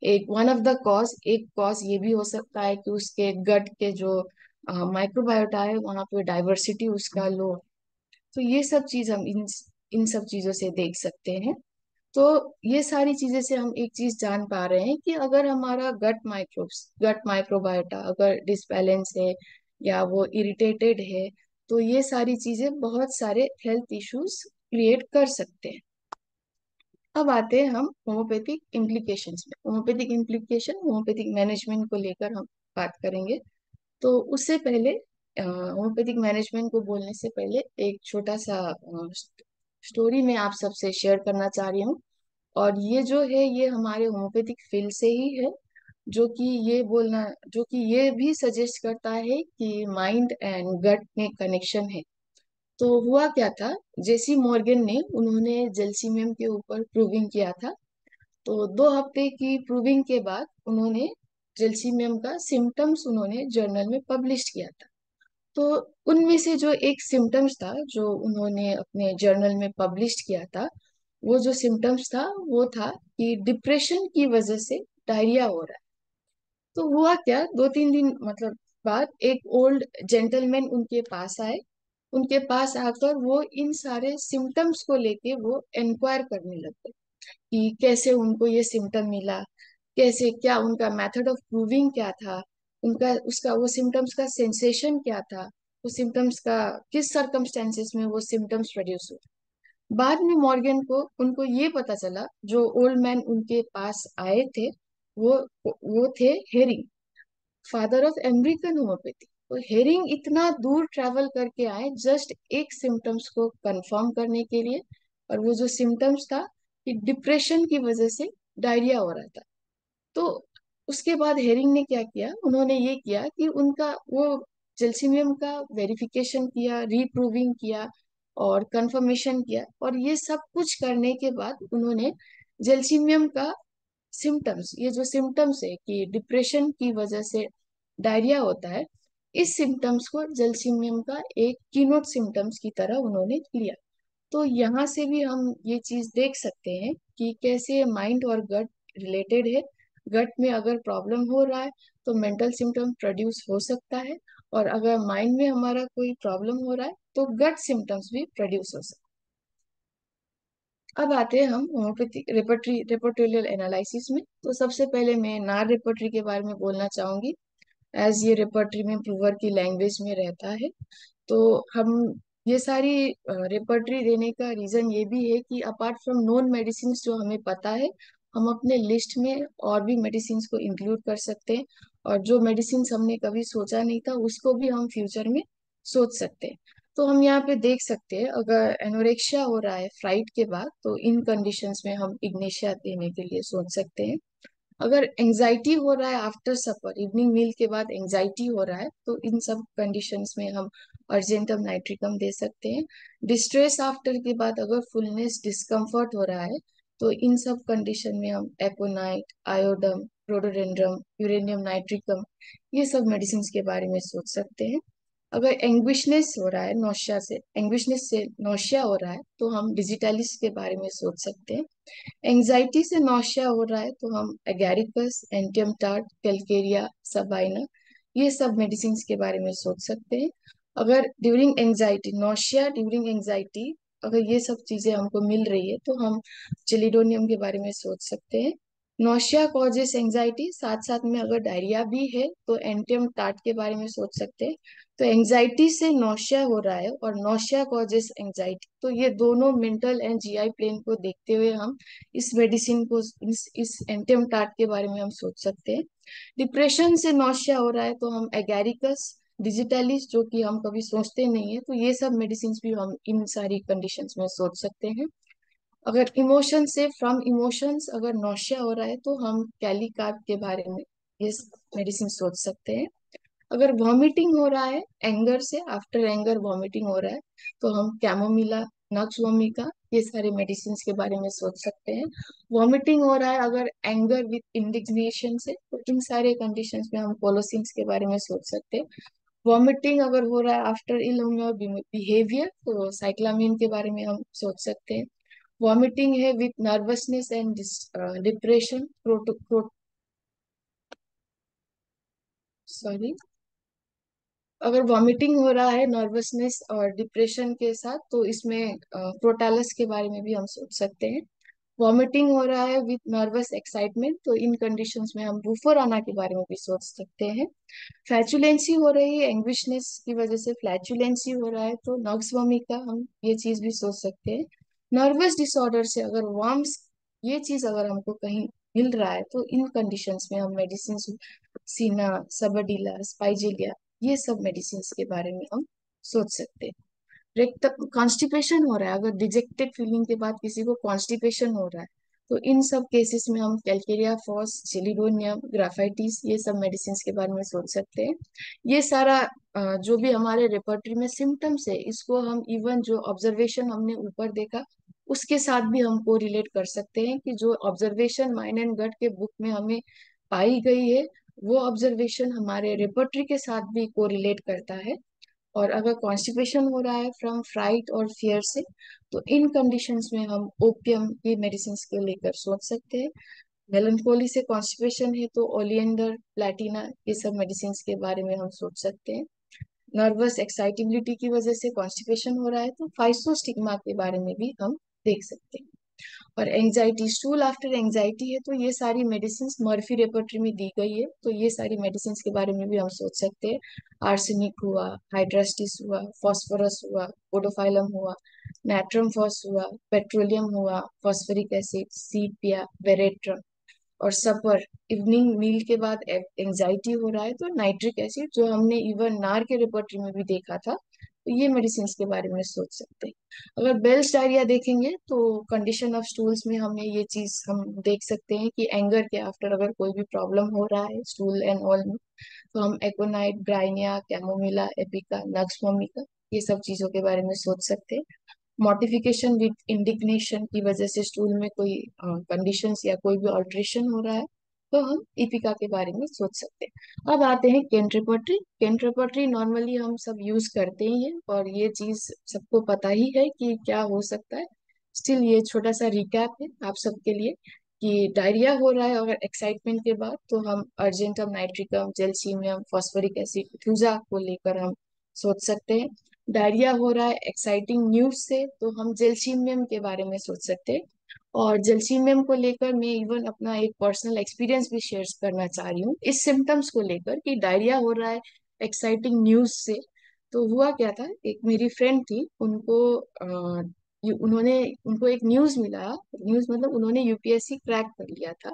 B: एक वन ऑफ द कॉज, एक कॉज ये भी हो सकता है कि उसके गट के जो माइक्रोबायोटा है वहाँ पे डाइवर्सिटी उसका लो। तो ये सब चीज हम इन सब चीजों से देख सकते हैं। तो ये सारी चीजें से हम एक चीज जान पा रहे हैं कि अगर हमारा गट माइक्रोबायोटा अगर डिसबैलेंस है या वो इरिटेटेड है तो ये सारी चीजें बहुत सारे हेल्थ इश्यूज क्रिएट कर सकते हैं। अब आते हैं हम होम्योपैथिक इम्प्लीकेशंस में। होम्योपैथिक मैनेजमेंट को लेकर हम बात करेंगे। तो उससे पहले होम्योपैथिक मैनेजमेंट को बोलने से पहले एक छोटा सा स्टोरी मैं आप सबसे शेयर करना चाह रही हूँ। और ये जो है ये हमारे होम्योपैथिक फील्ड से ही है, जो कि ये भी सजेस्ट करता है कि माइंड एंड गट में कनेक्शन है। तो हुआ क्या था, जेसी मॉर्गन ने उन्होंने जेल्सिमियम के ऊपर प्रूविंग किया था। तो 2 हफ्ते की प्रूविंग के बाद उन्होंने जेल्सिमियम का सिम्टम्स उन्होंने जर्नल में पब्लिश किया था। तो उनमें से जो एक सिम्टम्स था जो उन्होंने अपने जर्नल में पब्लिश किया था, वो जो सिम्टम्स था वो था कि डिप्रेशन की वजह से डायरिया हो रहा है। तो हुआ क्या, 2-3 दिन मतलब बाद एक ओल्ड जेंटलमैन उनके पास आए। उनके पास आकर वो इन सारे सिम्टम्स को लेके वो इंक्वायर करने लगे कि कैसे उनको ये सिम्टम मिला, कैसे, क्या उनका मेथड ऑफ प्रूविंग क्या था, उनका उसका वो सिम्टम्स का सेंसेशन क्या था, वो सिम्टम्स का किस सरकमस्टेंसेस में वो सिम्टम्स प्रोड्यूस हुए। बाद में मॉर्गन को उनको ये पता चला, जो ओल्ड मैन उनके पास आए थे वो वो थे herring, father of American homeopathy. तो हेरिंग इतना दूर ट्रैवल करके आए जस्ट एक सिम्टम्स को कंफर्म करने के लिए। और वो जो सिम्टम्स था कि डिप्रेशन की वजह से डायरिया हो रहा था। तो उसके बाद हेरिंग ने क्या किया, उन्होंने ये किया कि उनका वो जेल्सिमियम का वेरिफिकेशन किया, रीप्रूविंग किया और कंफर्मेशन किया। और ये सब कुछ करने के बाद उन्होंने जेल्सिमियम का सिम्टम्स, ये जो सिम्टम्स है कि डिप्रेशन की वजह से डायरिया होता है, इस सिम्टम्स को जलसीमियम का एक कीनोट सिम्टम्स की तरह उन्होंने लिया। तो यहाँ से भी हम ये चीज देख सकते हैं कि कैसे माइंड और गट रिलेटेड है। गट में अगर प्रॉब्लम हो रहा है तो मेंटल सिम्टम प्रोड्यूस हो सकता है, और अगर माइंड में हमारा कोई प्रॉब्लम हो रहा है तो गट सिम्टम्स भी प्रोड्यूस हो सकते हैं। अब आते हैं हम होम्योपैथिक रेपर्टोरियल एनालिसिस में। तो सबसे पहले मैं नार रेपर्टरी के बारे में बोलना चाहूंगी, एज ये रेपर्टरी में प्रूवर की लैंग्वेज में रहता है। तो हम ये सारी रेपर्टरी देने का रीजन ये भी है कि अपार्ट फ्रॉम नोन मेडिसिन जो हमें पता है, हम अपने लिस्ट में और भी मेडिसिन को इंक्लूड कर सकते हैं। और जो मेडिसिन हमने कभी सोचा नहीं था उसको भी हम फ्यूचर में सोच सकते हैं। तो हम यहाँ पे देख सकते हैं, अगर एनोरेक्सिया हो रहा है फ्लाइट के बाद तो इन कंडीशंस में हम इग्नेशिया देने के लिए सोच सकते हैं। अगर एंजाइटी हो रहा है आफ्टर सपर, इवनिंग मील के बाद एंजाइटी हो रहा है तो इन सब कंडीशंस में हम अर्जेंटम नाइट्रिकम दे सकते हैं। डिस्ट्रेस आफ्टर के बाद अगर फुलनेस डिस्कम्फर्ट हो रहा है तो इन सब कंडीशन में हम एपोनाइट, आयोडम, रोडोडेंड्रम, यूरेनियम नाइट्रिकम, ये सब मेडिसिन के बारे में सोच सकते हैं। अगर एंग्विशनेस से नौशिया हो रहा है तो हम डिजिटालिस के बारे में सोच सकते हैं। एंजाइटी से नौशिया हो रहा है तो हम एगैरिकस, एंटियम टार्ट, कैलकेरिया, सबाइना, ये सब मेडिसिन के बारे में सोच सकते हैं। अगर ड्यूरिंग एंजाइटी अगर ये सब चीजें हमको मिल रही है तो हम चिलिडोनियम के बारे में सोच सकते हैं। नौशिया कॉजेस एंजाइटी, साथ साथ में अगर डायरिया भी है तो एंटियम टार्ट के बारे में सोच सकते हैं। तो एंजाइटी से नौशिया हो रहा है और नौशिया कॉजेस एंजाइटी, तो ये दोनों मेंटल एंड जीआई प्लेन को देखते हुए हम इस मेडिसिन को, इस एंटेमटार्ट के बारे में हम सोच सकते हैं। डिप्रेशन से नौशिया हो रहा है तो हम एगैरिकस डिजिटलिस, जो कि हम कभी सोचते नहीं है, तो ये सब मेडिसिन भी हम इन सारी कंडीशंस में सोच सकते हैं। अगर इमोशन से, फ्रॉम इमोशंस अगर नौशिया हो रहा है तो हम कैलिकार्प के बारे में ये मेडिसिन सोच सकते हैं। अगर वॉमिटिंग हो रहा है एंगर से, आफ्टर एंगर वॉमिटिंग हो रहा है, तो हम कैमोमिला, नक्स वोमिका, ये सारे मेडिसिन के बारे में सोच सकते हैं। वॉमिटिंग हो रहा है अगर एंगर विद इंडिग्नेशन से, तो इन सारे कंडीशंस में हम कोलोसिन्स के बारे में सोच सकते हैं। वॉमिटिंग अगर हो रहा है आफ्टर इल बिहेवियर, तो साइक्लामिन के बारे में हम सोच सकते हैं। वॉमिटिंग है with nervousness and depression, sorry, अगर वॉमिटिंग हो रहा है नर्वसनेस और डिप्रेशन के साथ, तो इसमें प्रोटालस के बारे में भी हम सोच सकते हैं। वॉमिटिंग हो रहा है विथ नर्वस एक्साइटमेंट, तो इन कंडीशंस में हम बुफोराना के बारे में भी सोच सकते हैं। फ्लैचुलेंसी हो रही है एंग्विशनेस की वजह से, फ्लैचुलेंसी हो रहा है तो नॉक्स वोमिका, हम ये चीज भी सोच सकते हैं। नर्वस डिसऑर्डर से अगर वार्म्स, ये चीज अगर हमको कहीं मिल रहा है, तो इन कंडीशंस में हम मेडिसिन, सीना, सबडीला, स्पाइजेलिया, ये सब मेडिसिन के बारे में हम सोच सकते हैं। रेक्ट कॉन्स्टिपेशन हो रहा है, अगर डिजेक्टेड फीलिंग के बाद किसी को कॉन्स्टिपेशन हो रहा है, तो इन सब केसेस में हम कैलकेरिया फॉस, जेलिडोनियम, ग्राफाइटिस, ये सब मेडिसिन के बारे में सोच सकते हैं। ये सारा जो भी हमारे रेपर्टरी में सिम्टम्स है, इसको हम इवन जो ऑब्जर्वेशन हमने ऊपर देखा उसके साथ भी हमको रिलेट कर सकते हैं, कि जो ऑब्जर्वेशन माइंड एंड गट के बुक में हमें पाई गई है, वो ऑब्जर्वेशन हमारे रेपर्टरी के साथ भी कोरिलेट करता है। और अगर कॉन्स्टिपेशन हो रहा है फ्रॉम फ्राइट और फियर से, तो इन कंडीशंस में हम ओपियम की मेडिसिन को लेकर सोच सकते हैं। मेलनकोली से कॉन्स्टिपेशन है तो ओलिएंडर, प्लेटिना, ये सब मेडिसिन के बारे में हम सोच सकते हैं। नर्वस एक्साइटेबिलिटी की वजह से कॉन्स्टिपेशन हो रहा है तो फाइसोस्टिग्मा के बारे में भी हम देख सकते हैं। और एंजाइटी, स्टूल आफ्टर एंजाइटी है तो ये सारी मेडिसिन मर्फी रेपर्टरी में दी गई है, तो ये सारी मेडिसिन के बारे में भी हम सोच सकते हैं। आर्सेनिक हुआ, हाइड्रास्टिस हुआ, फॉस्फोरस हुआ, पोडोफाइलम हुआ, नाइट्रम फॉस हुआ, पेट्रोलियम हुआ, फॉस्फोरिक एसिड, सीपिया, बेरेट्रम, और सफर, इवनिंग मील के बाद एंजाइटी हो रहा है तो नाइट्रिक एसिड, जो हमने इवन नार के रिपोर्टरी में भी देखा था, तो ये मेडिसिन के बारे में सोच सकते हैं। अगर बेल्स डायरिया देखेंगे तो कंडीशन ऑफ स्टूल्स में हमें ये चीज हम देख सकते हैं कि एंगर के आफ्टर अगर कोई भी प्रॉब्लम हो रहा है स्टूल एंड ऑल में, तो हम एकोनाइट, ब्राइनिया, कैमोमिला, एपिका, नक्स vomica, ये सब चीजों के बारे में सोच सकते हैं। मॉडिफिकेशन विद इंडिग्नेशन की वजह से स्टूल में कोई कंडीशंस या कोई भी ऑल्ट्रेशन हो रहा है, तो हम इपिका के बारे में सोच सकते हैं। अब आते हैं केंट्रीपटरी। केंट्रीपटरी नॉर्मली हम सब यूज करते ही हैं और ये चीज सबको पता ही है कि क्या हो सकता है। स्टिल ये छोटा सा रिकैप है आप सबके लिए, कि डायरिया हो रहा है अगर एक्साइटमेंट के बाद, तो हम argentum nitricum, gelsemium, phosphoric acid, फ्यूजा को लेकर हम सोच सकते हैं। डायरिया हो रहा है एक्साइटिंग न्यूज से, तो हम जेलसीमियम के बारे में सोच सकते हैं। और जेलसीमियम को लेकर मैं इवन अपना एक पर्सनल एक्सपीरियंस भी शेयर करना चाह रही हूँ इस सिम्टम्स को लेकर, कि डायरिया हो रहा है एक्साइटिंग न्यूज से। तो हुआ क्या था, एक मेरी फ्रेंड थी, उनको उन्होंने, उनको एक न्यूज मिला, न्यूज मतलब उन्होंने यूपीएससी क्रैक कर लिया था।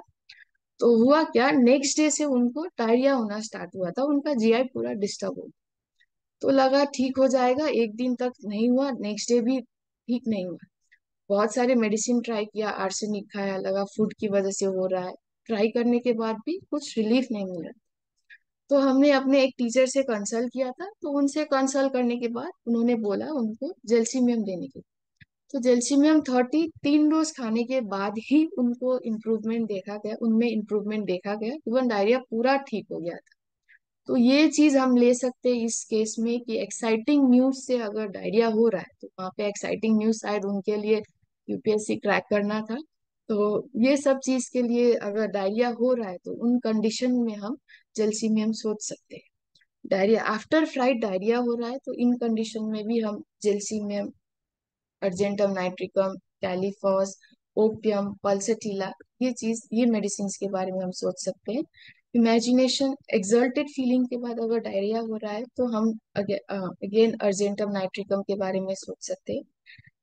B: तो हुआ क्या, नेक्स्ट डे से उनको डायरिया होना स्टार्ट हुआ था, उनका जीआई पूरा डिस्टर्ब हो। तो लगा ठीक हो जाएगा, एक दिन तक नहीं हुआ, नेक्स्ट डे भी ठीक नहीं हुआ। बहुत सारे मेडिसिन ट्राई किया, आर्सेनिक खाया, लगा फूड की वजह से हो रहा है। ट्राई करने के बाद भी कुछ रिलीफ नहीं मिला। तो हमने अपने एक टीचर से कंसल्ट किया था, तो उनसे कंसल्ट करने के बाद उन्होंने बोला उनको जेलसीमियम देने के। तो जेलसीमियम 33 डोज खाने के बाद ही उनको इम्प्रूवमेंट देखा गया, उनमें इम्प्रूवमेंट देखा गया, इवन डायरिया पूरा ठीक हो गया। तो ये चीज हम ले सकते हैं इस केस में, कि एक्साइटिंग न्यूज से अगर डायरिया हो रहा है, तो वहाँ पे एक्साइटिंग न्यूज शायद उनके लिए यूपीएससी क्रैक करना था। तो ये सब चीज के लिए अगर डायरिया हो रहा है, तो उन कंडीशन में हम जेलसीमियम सोच सकते हैं। डायरिया आफ्टर फ्लाइट डायरिया हो रहा है, तो इन कंडीशन में भी हम जेलसीमियम, अर्जेंटम नाइट्रिकम, कैलिफॉस, ओपियम, पल्सटीला, ये चीज, ये मेडिसिन के बारे में हम सोच सकते हैं। इमेजिनेशन, एक्सल्टेड फीलिंग के बाद अगर डायरिया हो रहा है तो हम अगेन अर्जेंटम नाइट्रिकम के बारे में सोच सकते हैं।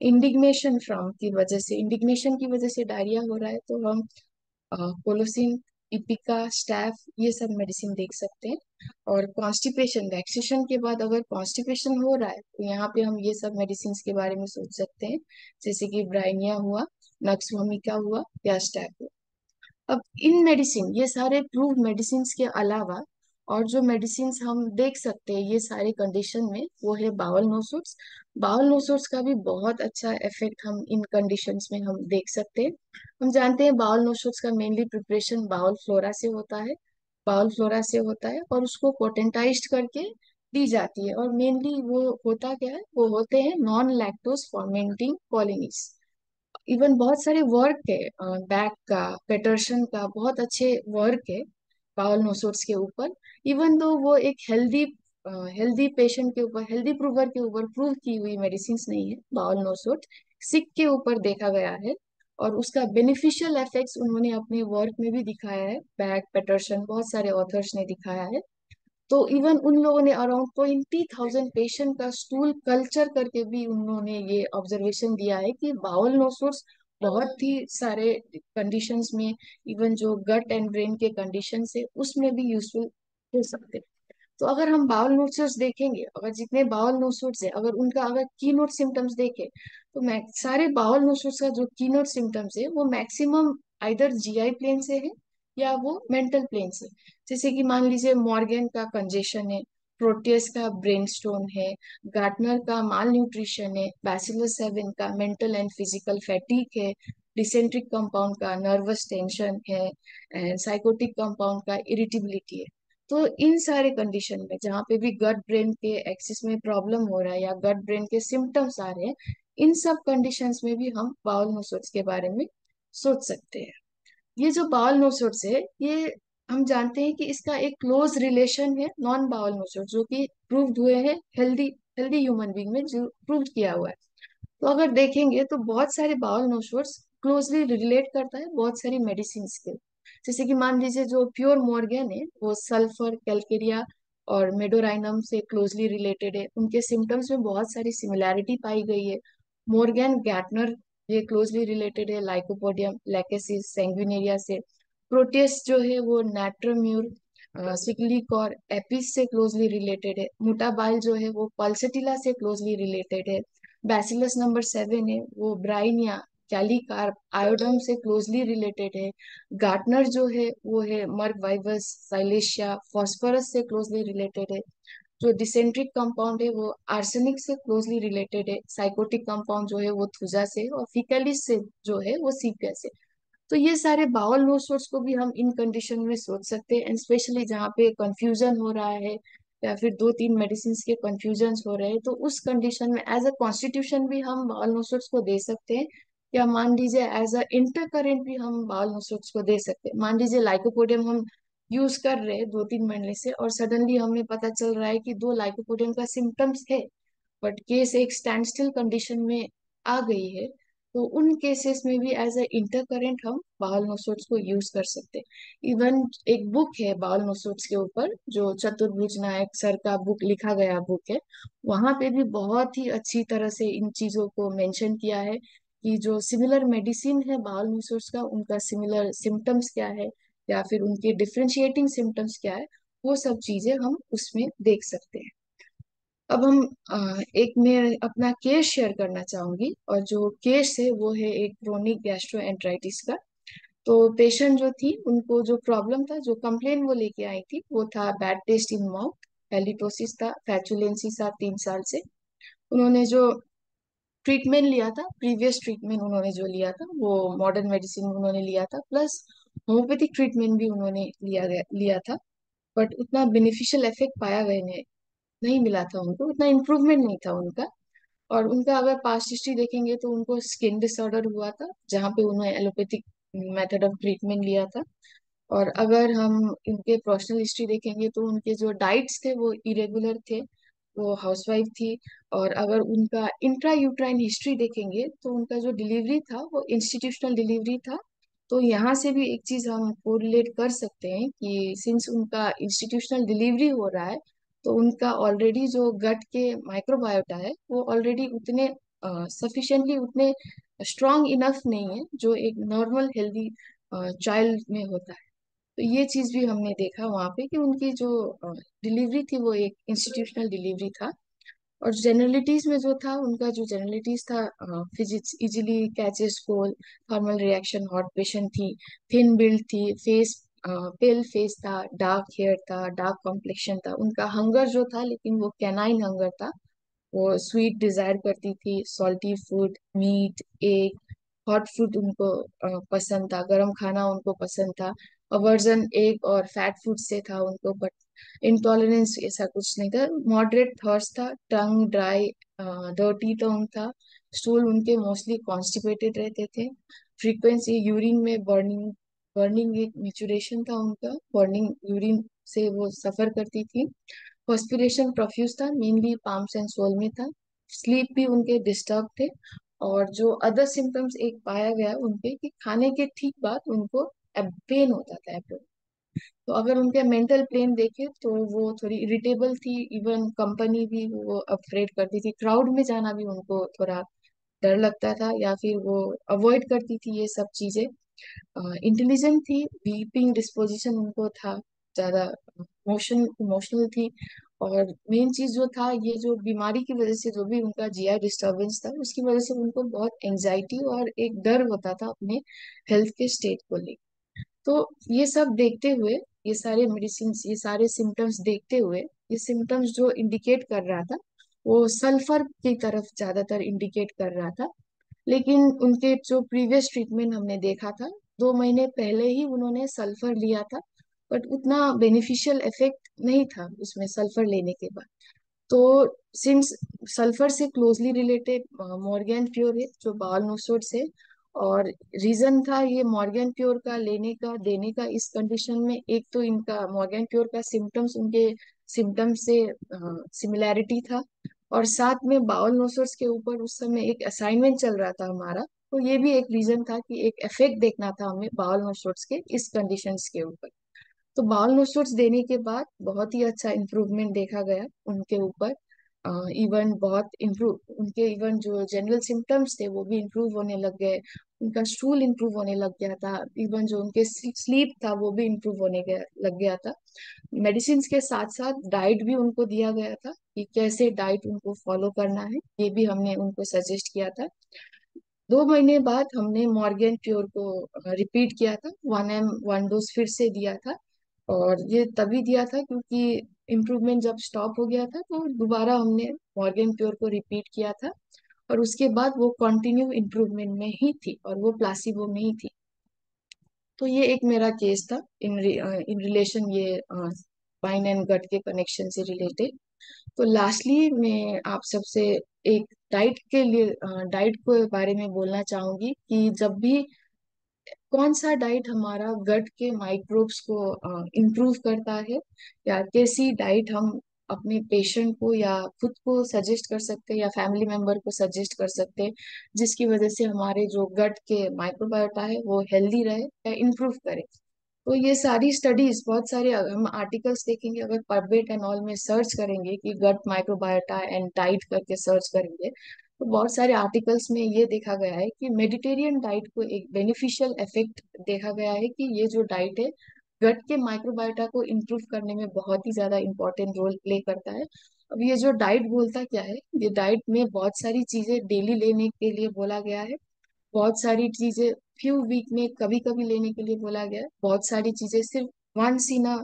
B: इंडिग्नेशन की वजह से डायरिया हो रहा है तो हम कोलोसिन, इपिका, स्टैफ, ये सब मेडिसिन देख सकते हैं। और कॉन्स्टिपेशन, वैक्सीनेशन के बाद अगर कॉन्स्टिपेशन हो रहा है तो यहाँ पे हम ये सब मेडिसिन के बारे में सोच सकते हैं, जैसे कि ब्राइनिया हुआ, नक्स वोमिका हुआ या स्टैफ हुआ। अब इन मेडिसिन, ये सारे प्रूव मेडिसिन के अलावा और जो मेडिसिन हम देख सकते हैं ये सारे कंडीशन में, वो है बाउल नोसुट्स। बाउल नोसुट्स का भी बहुत अच्छा इफेक्ट हम इन कंडीशंस में हम देख सकते हैं। हम जानते हैं बाउल नोसुट्स का मेनली प्रिपरेशन बाउल फ्लोरा से होता है, बाउल फ्लोरा से होता है और उसको पोटेंटाइज्ड करके दी जाती है। और मेनली वो होता क्या है, वो होते हैं non lactose fermenting colonies. Even बहुत सारे वर्क है, बैक का, पेटरसन का बहुत अच्छे वर्क है पावल नोसोर्स के ऊपर। इवन दो वो एक हेल्दी पेशेंट के ऊपर, हेल्दी प्रूवर के ऊपर प्रूव की हुई मेडिसिन नहीं है बावल नोसोर्स, सिक के ऊपर देखा गया है और उसका बेनिफिशियल इफेक्ट्स उन्होंने अपने वर्क में भी दिखाया है। बैक, पेटरसन, बहुत सारे ऑथर्स ने दिखाया है। तो इवन उन लोगों ने अराउंड 20,000 पेशेंट का स्टूल कल्चर करके भी उन्होंने ये ऑब्जर्वेशन दिया है कि बाउल नोसोर्स बहुत ही सारे कंडीशंस में, इवन जो गट एंड ब्रेन के कंडीशन है उसमें भी यूजफुल हो सकते हैं। तो अगर हम बाउल नोट्स देखेंगे, अगर जितने बाउल नोट्स है अगर उनका अगर की नोट सिम्टम्स देखें तो सारे बाउल नोट्स का जो की नोट सिम्टम्स है वो मैक्सिमम आइदर जीआई प्लेन से है या वो मेंटल प्लेन से। जैसे कि मान लीजिए मॉर्गन का कंजेशन है, प्रोटियस का ब्रेन स्टोन है, गार्टनर का माल न्यूट्रिशन है, बैसिलस सेवन का मेंटल एंड फिजिकल फैटिक है, डिसेंट्रिक कंपाउंड का नर्वस टेंशन है, एंड साइकोटिक कंपाउंड का इरिटेबिलिटी है। तो इन सारे कंडीशन में जहाँ पे भी गट ब्रेन के एक्सिस में प्रॉब्लम हो रहा है या गट ब्रेन के सिम्टम्स आ रहे हैं, इन सब कंडीशंस में भी हम बाउल नोसोर्स के बारे में सोच सकते हैं। ये जो बाउल नोसोर्स है, ये हम जानते हैं कि इसका एक क्लोज रिलेशन है नॉन बाउल नोसोर्स, जो कि प्रूव्ड हुए हैं हेल्दी हेल्दी ह्यूमन बींग में, जो प्रूव किया हुआ है। तो अगर देखेंगे तो बहुत सारे बाउल नोसोर्स क्लोजली रिलेट करता है बहुत सारी मेडिसिन के। जैसे कि मान लीजिए जो प्योर मॉर्गन है वो सल्फर, कैलकेरिया और मेडोराइनम से क्लोजली रिलेटेड है, उनके सिम्टम्स में बहुत सारी सिमिलैरिटी पाई गई है। मॉर्गन गैटनर, ये क्लोजली रिलेटेड है लाइकोपोडियम लैकेसिस सैंग्विनेरिया से। प्रोटियस जो है वो नाट्रोम्यूर, सिकलिक और एपिस से क्लोजली रिलेटेड है। मुटाबाइल जो है वो पल्सेटिला से क्लोजली रिलेटेड है। बैसिलस नंबर 7 है वो ब्राइनिया, कैलीकार्प, आयोडम से क्लोजली रिलेटेड है। गार्टनर जो है वो है मर्क वाइवस, साइलेशिया, फॉस्फोरस से क्लोजली रिलेटेड है। जो डिसेंट्रिक कंपाउंड है वो आर्सेनिक से क्लोजली रिलेटेड है। साइकोटिक कंपाउंड जो है वो थुजा से, और फिकलिस से जो है वो सीपिया से। तो ये सारे बाउल नो सोर्स को भी हम इन कंडीशन में सोच सकते हैं, एंड स्पेशली जहाँ पे कंफ्यूजन हो रहा है या फिर दो तीन मेडिसिन के कंफ्यूजन हो रहे हैं, तो उस कंडीशन में एज अ कॉन्स्टिट्यूशन भी हम बाउल नो सोर्स को दे सकते हैं। या मान लीजिए एज अ इंटर करेंट भी हम बाउल नो सोर्स को दे सकते हैं। मान लीजिए लाइकोपोडियम हम यूज कर रहे हैं 2-3 महीने से और सडनली हमें पता चल रहा है कि दो लाइकोपोडियम का सिम्टम्स है, बट केस एक स्टैंड स्टिल कंडीशन में आ गई है, तो उन केसेस में भी एज अ इंटर करेंट हम बाउल नोसोट्स को यूज कर सकते हैं। इवन एक बुक है बाउल नोसोट्स के ऊपर, जो चतुर्भुज नायक सर का बुक लिखा गया बुक है, वहां पे भी बहुत ही अच्छी तरह से इन चीजों को मेंशन किया है कि जो सिमिलर मेडिसिन है बाउल नोसोट्स का, उनका सिमिलर सिम्टम्स क्या है या फिर उनके डिफ्रेंशिएटिंग सिम्टम्स क्या है, वो सब चीजें हम उसमें देख सकते हैं। अब हम एक मैं अपना केस शेयर करना चाहूंगी, और जो केस है वो है एक क्रोनिक गैस्ट्रोएंटराइटिस का। तो पेशेंट जो थी उनको जो प्रॉब्लम था, जो कंप्लेन वो लेके आई थी, वो था bad taste in mouth, halitosis था, फैचुलेंसी था 3 साल से। उन्होंने जो ट्रीटमेंट लिया था, प्रीवियस ट्रीटमेंट उन्होंने जो लिया था वो मॉडर्न मेडिसिन उन्होंने लिया था, प्लस होम्योपैथिक ट्रीटमेंट भी उन्होंने लिया था। बट उतना बेनिफिशियल इफेक्ट पाया गया नहीं मिला था उनको, उतना इम्प्रूवमेंट नहीं था उनका। और उनका अगर पास्ट हिस्ट्री देखेंगे तो उनको स्किन डिसऑर्डर हुआ था, जहाँ पे उन्होंने एलोपैथिक मेथड ऑफ ट्रीटमेंट लिया था। और अगर हम इनके पर्सनल हिस्ट्री देखेंगे तो उनके जो डाइट्स थे वो इरेगुलर थे, वो हाउसवाइफ थी। और अगर उनका इंट्रा यूट्राइन हिस्ट्री देखेंगे तो उनका जो डिलीवरी था वो इंस्टीट्यूशनल डिलीवरी था। तो यहाँ से भी एक चीज हम कोरिलेट कर सकते हैं कि सिंस उनका इंस्टीट्यूशनल डिलीवरी हो रहा है, तो उनका ऑलरेडी जो गट के माइक्रोबायोटा है वो ऑलरेडी उतने सफिशिएंटली उतने स्ट्रांग इनफ नहीं है जो एक नॉर्मल हेल्दी चाइल्ड में होता है। तो ये चीज भी हमने देखा वहाँ पे कि उनकी जो डिलीवरी थी वो एक इंस्टीट्यूशनल डिलीवरी था। और जनरलिटीज में जो था उनका जो जनरलिटीज था, physics easily catches cold, thermal reaction, hot patient थी, थिन बिल्ड थी, फेस पेल फेस था, डार्क हेयर था, डार्क कॉम्प्लेक्शन था। उनका हंगर जो था लेकिन वो कैनाइन हंगर था। वो स्वीट डिजायर करती थी, salty food, meat, egg, hot food उनको पसंद था, गरम खाना उनको पसंद था। अवर्जन एग और फैट फूड से था उनको, बट इंटॉलरेंस ऐसा कुछ नहीं था। मॉडरेट थर्स्ट था, टंग ड्राई, डर्टी टंग था, स्टूल उनके मोस्टली कॉन्स्टिपेटेड रहते थे, फ्रीक्वेंसी यूरिन में बर्निंग, बर्निंग एक मेचुरेशन था उनका, बर्निंग यूरिन से वो सफर करती थी। पर्स्पिरेशन प्रोफ्यूज था, मेनली पाम्स एंड सोल में था। स्लीप भी उनके डिस्टर्ब थे। और जो अदर सिम्टम्स एक पाया गया उनके कि खाने के ठीक बाद उनको पेन होता था abdomen। तो अगर उनके मेंटल प्लेन देखे तो वो थोड़ी इरिटेबल थी, इवन कंपनी भी वो अफ्रेड करती थी, क्राउड में जाना भी उनको थोड़ा डर लगता था, या फिर वो अवॉइड करती थी ये सब चीजें। इंटेलिजेंट थी, वीपिंग डिस्पोजिशन उनको था, ज्यादा इमोशनल थी। और मेन चीज जो था, ये जो बीमारी की वजह से जो भी उनका जीआई डिस्टरबेंस था उसकी वजह से उनको बहुत एंजाइटी और एक डर होता था अपने हेल्थ के स्टेट को लेकर। तो ये सब देखते हुए, ये सारे मेडिसिन, ये सारे सिम्टम्स देखते हुए, ये सिम्टम्स जो इंडिकेट कर रहा था वो सल्फर की तरफ ज्यादातर इंडिकेट कर रहा था। लेकिन उनके जो प्रीवियस ट्रीटमेंट हमने देखा था, 2 महीने पहले ही उन्होंने सल्फर लिया था, बट उतना बेनिफिशियल इफेक्ट नहीं था उसमें सल्फर लेने के बाद। तो सिंस सल्फर से क्लोजली रिलेटेड मॉर्गन प्योर है जो बाल नोसोड से, और रीजन था ये मॉर्गन प्योर का लेने का देने का इस कंडीशन में, एक तो इनका मॉर्गन प्योर का सिम्टम्स उनके सिम्टम्स से सिमिलैरिटी था, और साथ में बाउल नोसोड्स के ऊपर उस समय एक असाइनमेंट चल रहा था हमारा। तो ये भी एक रीजन था कि एक इफेक्ट देखना था हमें बाउल नोसोड्स के इस कंडीशंस के ऊपर। तो बाउल नोट्स देने के बाद बहुत ही अच्छा इम्प्रूवमेंट देखा गया उनके ऊपर। इवन बहुत इम्प्रूव उनके, इवन जो जनरल सिम्टम्स थे वो भी इम्प्रूव होने लग गए। उनका स्टूल इम्प्रूव होने लग गया था, इवन जो उनके स्लीप था वो भी इम्प्रूव होने गया लग गया था। मेडिसिन के साथ साथ डाइट भी उनको दिया गया था कि कैसे डाइट उनको फॉलो करना है, ये भी हमने उनको सजेस्ट किया था। 2 महीने बाद हमने मॉर्गन प्योर को रिपीट किया था, 1 1 डोज फिर से दिया था। और ये तभी दिया था क्योंकि इम्प्रूवमेंट जब स्टॉप हो गया था तो दोबारा हमने मॉर्गन प्योर को रिपीट किया था। और उसके बाद वो कंटिन्यू इम्प्रूवमेंट में ही थी और वो प्लासिबो में ही थी। तो ये एक मेरा केस था इन रिलेशन, ये स्पाइन एंड गट के कनेक्शन से रिलेटेड। तो लास्टली मैं आप सबसे एक डाइट के लिए, डाइट के बारे में बोलना चाहूंगी कि जब भी कौन सा डाइट हमारा गट के माइक्रोब्स को इम्प्रूव करता है, या कैसी डाइट हम अपने पेशेंट को या खुद को सजेस्ट कर सकते हैं या फैमिली मेंबर को सजेस्ट कर सकते हैं, जिसकी वजह से हमारे जो गट के माइक्रोबायोटा है वो हेल्दी रहे या इम्प्रूव करे। तो ये सारी स्टडीज, बहुत सारे हम आर्टिकल्स देखेंगे, अगर पबमेड एंड ऑल में सर्च करेंगे कि गट माइक्रोबायोटा एंड डाइट करके सर्च करेंगे, तो बहुत सारे आर्टिकल्स में ये देखा गया है कि मेडिटेरियन डाइट को एक बेनिफिशियल इफेक्ट देखा गया है कि ये जो डाइट है गट के माइक्रोबायोटा को इम्प्रूव करने में बहुत ही ज्यादा इंपॉर्टेंट रोल प्ले करता है। अब ये जो डाइट बोलता क्या है, ये डाइट में बहुत सारी चीजें डेली लेने के लिए बोला गया है, बहुत सारी चीजें फ्यू वीक में कभी कभी लेने के लिए बोला गया है, बहुत सारी चीजें सिर्फ वंस इन अ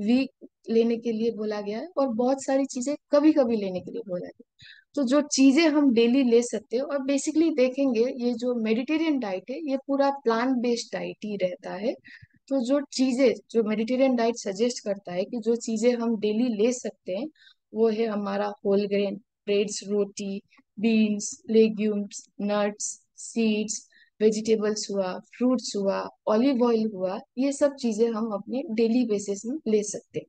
B: वीक लेने के लिए बोला गया है, और बहुत सारी चीजें कभी कभी लेने के लिए बोला गया है। तो जो चीजें हम डेली ले सकते हैं, और बेसिकली देखेंगे ये जो मेडिटेरियन डाइट है ये पूरा प्लांट बेस्ड डाइट ही रहता है। तो जो चीजें जो मेडिटेरियन डाइट सजेस्ट करता है कि जो चीजें हम डेली ले सकते हैं, वो है हमारा whole grain, breads, roti, beans, legumes, nuts, seeds, vegetables हुआ, फ्रूट्स हुआ, ऑलिव ऑयल हुआ, ये सब चीजें हम अपने डेली बेसिस में ले सकते हैं।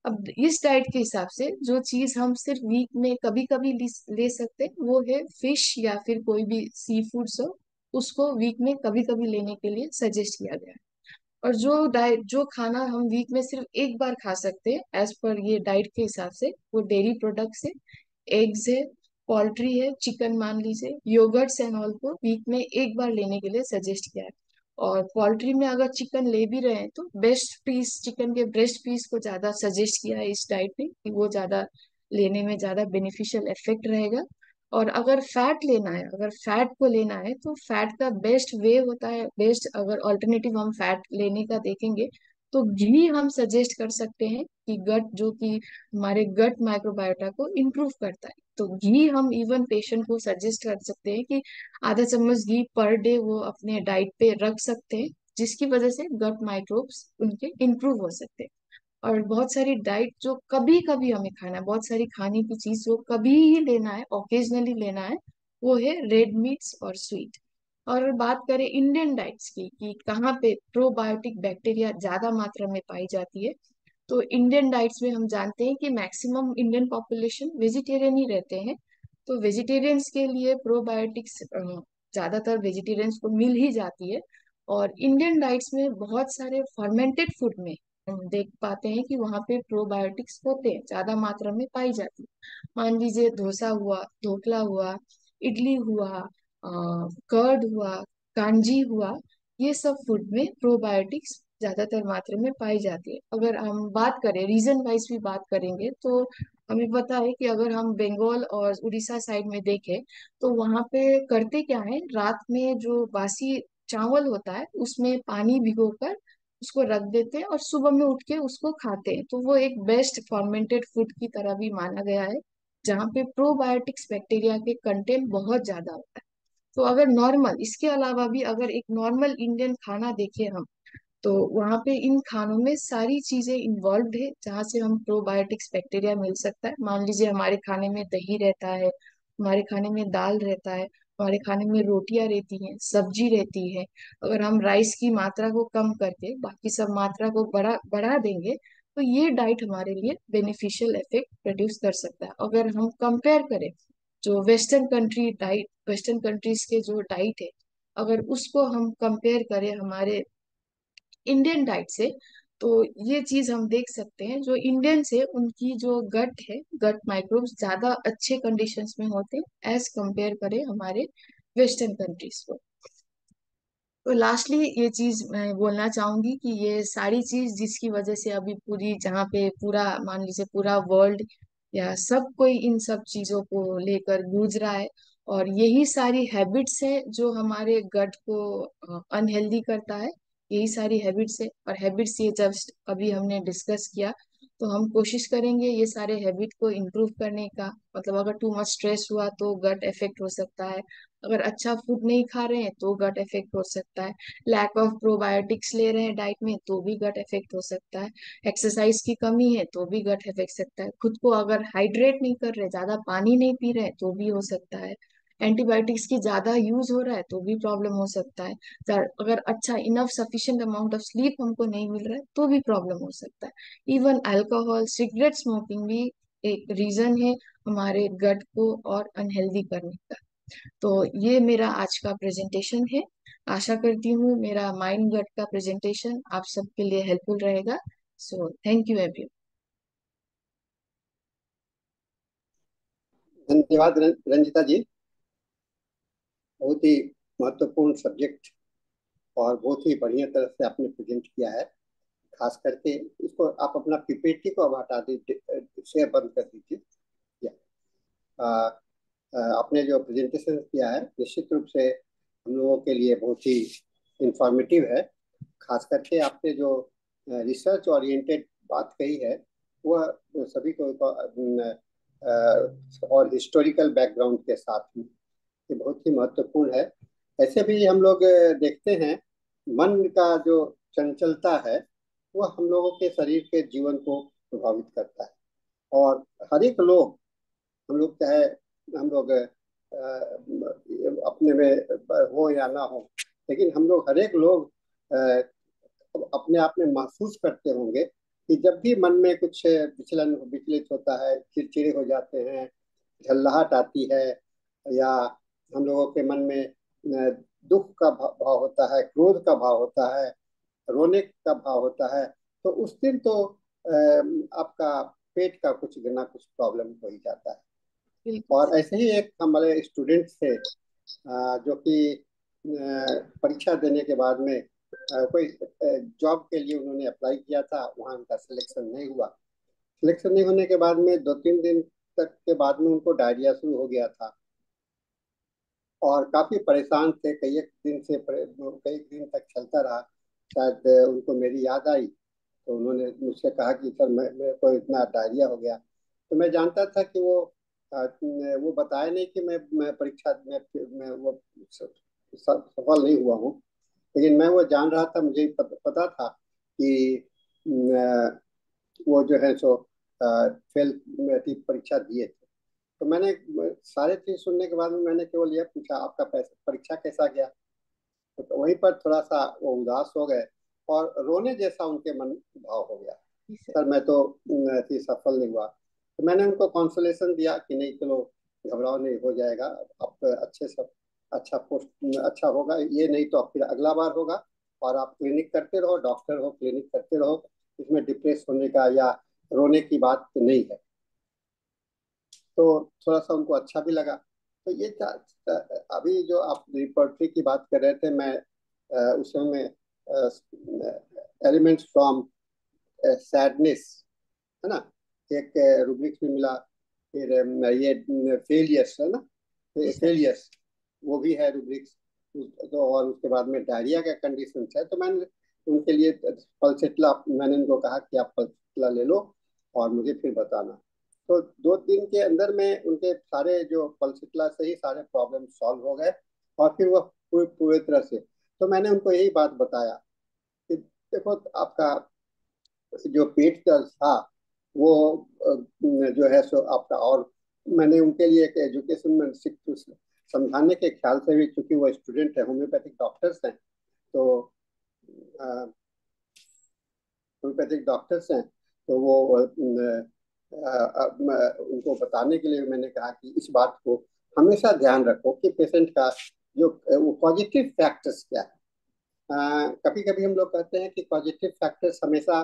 B: अब इस डाइट के हिसाब से जो चीज हम सिर्फ वीक में कभी कभी ले सकते हैं वो है फिश या फिर कोई भी सी फूड्स हो, उसको वीक में कभी कभी लेने के लिए सजेस्ट किया गया है। और जो डाइट जो खाना हम वीक में सिर्फ एक बार खा सकते हैं एज पर ये डाइट के हिसाब से, वो डेयरी प्रोडक्ट्स है, एग्स है, पोल्ट्री है, चिकन मान लीजिए, योगर्ट्स एंड ऑल को वीक में एक बार लेने के लिए सजेस्ट किया है। और पोल्ट्री में अगर चिकन ले भी रहे हैं तो बेस्ट पीस चिकन के ब्रेस्ट पीस को ज्यादा सजेस्ट किया है इस डाइट में, कि वो ज्यादा लेने में ज्यादा बेनिफिशियल इफेक्ट रहेगा। और अगर फैट लेना है, अगर फैट को लेना है तो फैट का बेस्ट वे होता है, बेस्ट अगर ऑल्टरनेटिव हम फैट लेने का देखेंगे तो घी हम सजेस्ट कर सकते हैं, कि गट जो कि हमारे गट माइक्रोबायोटा को इम्प्रूव करता है। तो घी हम इवन पेशेंट को सजेस्ट कर सकते हैं कि आधा चम्मच घी पर डे वो अपने डाइट पे रख सकते हैं, जिसकी वजह से गट माइक्रोब्स उनके इम्प्रूव हो सकते हैं। और बहुत सारी डाइट जो कभी कभी हमें खाना है, बहुत सारी खाने की चीज जो कभी ही लेना है, ओकेजनली लेना है, वो है रेड मीट्स और स्वीट। और बात करें इंडियन डाइट्स की, कि कहाँ पे प्रोबायोटिक बैक्टीरिया ज्यादा मात्रा में पाई जाती है, तो इंडियन डाइट्स में हम जानते हैं कि मैक्सिमम इंडियन पॉपुलेशन वेजिटेरियन ही रहते हैं। तो वेजिटेरियंस के लिए प्रोबायोटिक्स ज्यादातर वेजिटेरियंस को मिल ही जाती है। और इंडियन डाइट्स में बहुत सारे फर्मेंटेड फूड में हम देख पाते हैं कि वहाँ पे प्रोबायोटिक्स होते हैं, ज्यादा मात्रा में पाई जाती है। मान लीजिए डोसा हुआ, ढोकला हुआ, इडली हुआ, कर्ड हुआ, कांजी हुआ, ये सब फूड में प्रोबायोटिक्स ज्यादातर मात्रा में पाई जाती है। अगर हम बात करें रीजन वाइज भी बात करेंगे तो हमें पता है कि अगर हम बंगाल और उड़ीसा साइड में देखें तो वहां पे करते क्या है, रात में जो बासी चावल होता है उसमें पानी भिगोकर उसको रख देते हैं और सुबह में उठ के उसको खाते हैं। तो वो एक बेस्ट फर्मेंटेड फूड की तरह भी माना गया है, जहाँ पे प्रोबायोटिक्स बैक्टीरिया के कंटेंट बहुत ज्यादा होता है। तो अगर नॉर्मल, इसके अलावा भी अगर एक नॉर्मल इंडियन खाना देखें हम, तो वहाँ पे इन खानों में सारी चीजें इन्वॉल्व है जहाँ से हम प्रोबायोटिक्स बैक्टीरिया मिल सकता है। मान लीजिए हमारे खाने में दही रहता है, हमारे खाने में दाल रहता है, हमारे खाने में रोटियां रहती हैं, सब्जी रहती है। अगर हम राइस की मात्रा को कम करके बाकी सब मात्रा को बढ़ा बढ़ा देंगे तो ये डाइट हमारे लिए बेनिफिशियल इफेक्ट प्रोड्यूस कर सकता है। अगर हम कंपेयर करें जो वेस्टर्न कंट्रीज के जो डाइट है, अगर उसको हम कंपेयर करें हमारे इंडियन डाइट से, तो ये चीज हम देख सकते हैं, जो इंडियन से उनकी जो गट है, गट माइक्रोब्स ज्यादा अच्छे कंडीशंस में होते हैं एज कंपेयर करें हमारे वेस्टर्न कंट्रीज को। तो लास्टली ये चीज मैं बोलना चाहूंगी कि ये सारी चीज जिसकी वजह से अभी पूरी, जहाँ पे पूरा मान लीजिए पूरा वर्ल्ड या सब कोई इन सब चीजों को लेकर गूंज रहा है, और यही सारी हैबिट्स है जो हमारे गट को अनहेल्दी करता है। यही सारी हैबिट्स है, और हैबिट्स ये जस्ट अभी हमने डिस्कस किया, तो हम कोशिश करेंगे ये सारे हैबिट को इम्प्रूव करने का। मतलब अगर टू मच स्ट्रेस हुआ तो गट इफेक्ट हो सकता है, अगर अच्छा फूड नहीं खा रहे हैं तो गट इफेक्ट हो सकता है, लैक ऑफ प्रोबायोटिक्स ले रहे हैं डाइट में तो भी गट इफेक्ट हो सकता है, एक्सरसाइज की कमी है तो भी गट इफेक्ट सकता है, खुद को अगर हाइड्रेट नहीं कर रहे, ज्यादा पानी नहीं पी रहे तो भी हो सकता है, एंटीबायोटिक्स की ज्यादा यूज हो रहा है तो भी प्रॉब्लम हो सकता है, अगर अच्छा enough sufficient amount of sleep हमको नहीं मिल रहा है तो भी प्रॉब्लम हो सकता है। इवन अल्कोहल, सिगरेट स्मोकिंग भी एक रीजन है हमारे गट को और अनहेल्दी करने का। तो ये मेरा आज का प्रेजेंटेशन है। आशा करती हूँ मेरा माइंड गट का प्रेजेंटेशन आप सबके लिए हेल्पफुल रहेगा। So thank you everyone.
A: धन्यवाद रंजिता जी। बहुत ही महत्वपूर्ण सब्जेक्ट और बहुत ही बढ़िया तरह से आपने प्रेजेंट किया है। खास करके इसको आप अपना पीपीटी को अब हटा दीजिए, शेयर बंद कर दीजिए। या, आ, आपने जो प्रेजेंटेशन किया है निश्चित रूप से हम लोगों के लिए बहुत ही इंफॉर्मेटिव है। खास करके आपने जो रिसर्च ओरिएंटेड बात कही है वह सभी को और हिस्टोरिकल बैकग्राउंड के साथ में ये बहुत ही महत्वपूर्ण है। ऐसे भी हम लोग देखते हैं मन का जो चंचलता है वह हम लोगों के शरीर के जीवन को प्रभावित करता है। और हर एक लोग, हम लोग चाहे हम लोग अपने में हो या ना हो, लेकिन हम लोग हर एक लोग अपने आप में महसूस करते होंगे कि जब भी मन में कुछ विचलन विचलित होता है, चिड़चिड़े हो जाते हैं, झल्लाहट आती है, या हम लोगों के मन में दुख का भाव होता है, क्रोध का भाव होता है, रोने का भाव होता है, तो उस दिन तो आपका पेट का कुछ ना कुछ प्रॉब्लम हो ही जाता है।
B: बिल्कुल।
A: और ऐसे ही एक हमारे स्टूडेंट थे जो कि परीक्षा देने के बाद में कोई जॉब के लिए उन्होंने अप्लाई किया था, वहाँ उनका सिलेक्शन नहीं हुआ। सिलेक्शन नहीं होने के बाद में 2-3 दिन तक के बाद में उनको डायरिया शुरू हो गया था, और काफी परेशान थे। कई दिन तक चलता रहा। शायद उनको मेरी याद आई, तो उन्होंने मुझसे कहा कि सर मेरे को इतना डायरिया हो गया। तो मैं जानता था कि वो बताया नहीं कि मैं परीक्षा में वो सफल नहीं हुआ हूँ, लेकिन मैं वो जान रहा था, मुझे पता था कि वो जो है सो फेल परीक्षा दिए थे। तो मैंने सारे चीज सुनने के बाद में मैंने केवल यह पूछा, आपका परीक्षा कैसा गया? तो वहीं पर थोड़ा सा वो उदास हो गए, और रोने जैसा उनके मन भाव हो गया।
B: जी सर।
A: सर मैं तो सफल नहीं हुआ। तो मैंने उनको कॉन्सोलेशन दिया कि नहीं, चलो घबराओ नहीं, हो जाएगा। आप अच्छे से अच्छा पोस्ट अच्छा होगा, ये नहीं तो फिर अगला बार होगा। और आप क्लिनिक करते रहो, डॉक्टर हो, क्लिनिक करते रहो, इसमें डिप्रेस होने का या रोने की बात नहीं है। तो थोड़ा सा उनको अच्छा भी लगा। तो अभी जो आप रिपोर्टरी की बात कर रहे थे, मैं उसमें एलिमेंट्स फ्रॉम सैडनेस, है ना, एक रूब्रिक्स भी मिला। फिर ये फेलियर्स है ना,
B: जी सर।
A: फेलियर्स वो भी है रूब्रिक्स। तो और उसके बाद में डायरिया का कंडीशन है, तो मैंने उनके लिए पल्सेटला, मैंने उनको कहा कि आप पल्सेटला ले लो और मुझे फिर बताना। तो 2 दिन के अंदर में उनके सारे जो पल्सेटला से ही सारे प्रॉब्लम सॉल्व हो गए, और फिर वो पूरी पूरी तरह से। तो मैंने उनको यही बात बताया कि देखो, आपका जो पेट दर्द था वो जो है सो आपका, और मैंने उनके लिए एक एजुकेशन में समझाने के ख्याल से भी, क्योंकि वो स्टूडेंट है, होम्योपैथिक डॉक्टर्स हैं, तो होम्योपैथिक डॉक्टर्स हैं, तो वो उनको बताने के लिए मैंने कहा कि इस बात को हमेशा ध्यान रखो कि पेशेंट का जो वो पॉजिटिव फैक्टर्स क्या है। कभी कभी हम लोग कहते हैं कि पॉजिटिव फैक्टर्स हमेशा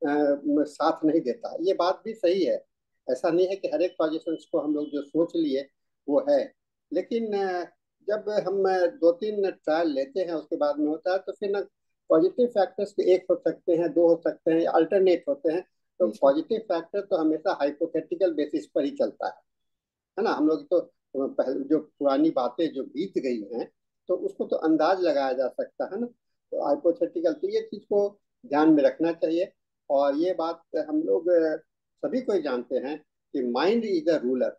A: साथ नहीं देता, ये बात भी सही है। ऐसा नहीं है कि हर एक पॉजिशंस को हम लोग जो सोच लिए वो है, लेकिन जब हम 2-3 ट्रायल लेते हैं उसके बाद में होता है, तो फिर ना पॉजिटिव फैक्टर्स के एक हो सकते हैं, दो हो सकते हैं, अल्टरनेट होते हैं। तो
B: जी सर।
A: पॉजिटिव फैक्टर तो हमेशा हाइपोथेटिकल बेसिस पर ही चलता है ना। हम लोग तो पहले जो पुरानी बातें जो बीत गई हैं, तो उसको तो अंदाज लगाया जा सकता है ना। तो हाइपोथेटिकल, तो ये चीज को ध्यान में रखना चाहिए। और ये बात हम लोग सभी को जानते हैं कि माइंड इज द रूलर,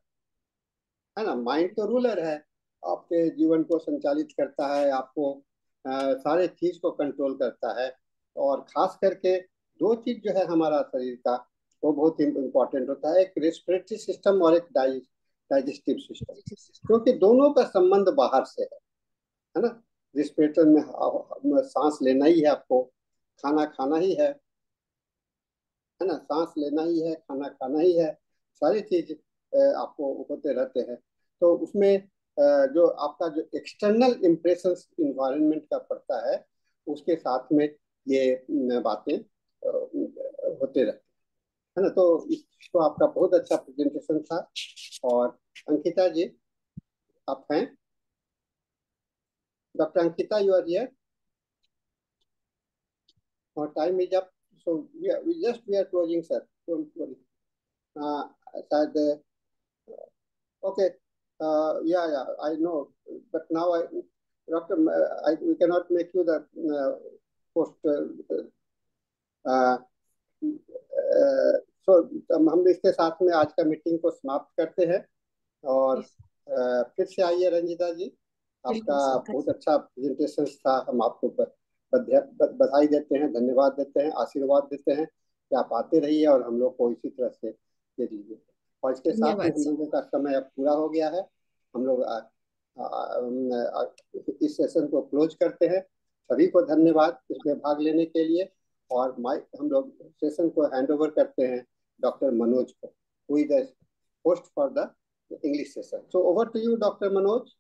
A: है ना। माइंड तो रूलर है, आपके जीवन को संचालित करता है, आपको सारे चीज को कंट्रोल करता है। और खास करके दो चीज जो है हमारा शरीर का, वो बहुत ही इम्पोर्टेंट होता है, एक रेस्पिरेटरी सिस्टम और एक डाइजेस्टिव सिस्टम।
B: जी सर।
A: क्योंकि दोनों का संबंध बाहर से है ना। रेस्पिरेटर में सांस लेना ही है आपको, खाना खाना ही है ना, सांस लेना ही है, खाना खाना ही है, सारी चीज आपको होते रहते हैं। तो उसमें जो आपका जो एक्सटर्नल इम्प्रेशन इन्वायरमेंट का पड़ता है, उसके साथ में ये बातें होते रहते हैं ना। तो इसको आपका बहुत अच्छा प्रेजेंटेशन था। और अंकिता जी, आप हैं? Doctor Ankita, you are here? और time is up, so we are closing sir, don't worry. शायद okay, yeah, I know, but now Doctor, we cannot make you the post. सो हम इसके साथ में आज का मीटिंग को समाप्त करते हैं। और
B: जी सर।
A: फिर से आइए रंजिता जी,
B: बिल्कुल
A: आपका
B: सर।
A: बहुत अच्छा प्रेजेंटेशन था। हम आपको बधाई देते हैं, धन्यवाद देते हैं, आशीर्वाद देते हैं कि आप आते रहिए और हम लोग को इसी तरह से दे दीजिए। और इसके साथ में
B: धन्यवाद
A: हम
B: सर।
A: लोगों का समय अब पूरा हो गया है। हम लोग इस सेशन को क्लोज करते हैं। सभी को धन्यवाद इसमें भाग लेने के लिए। और माइक हम लोग सेशन को हैंड ओवर करते हैं डॉक्टर मनोज को, who is the host for the English session. So over to you doctor Manoj.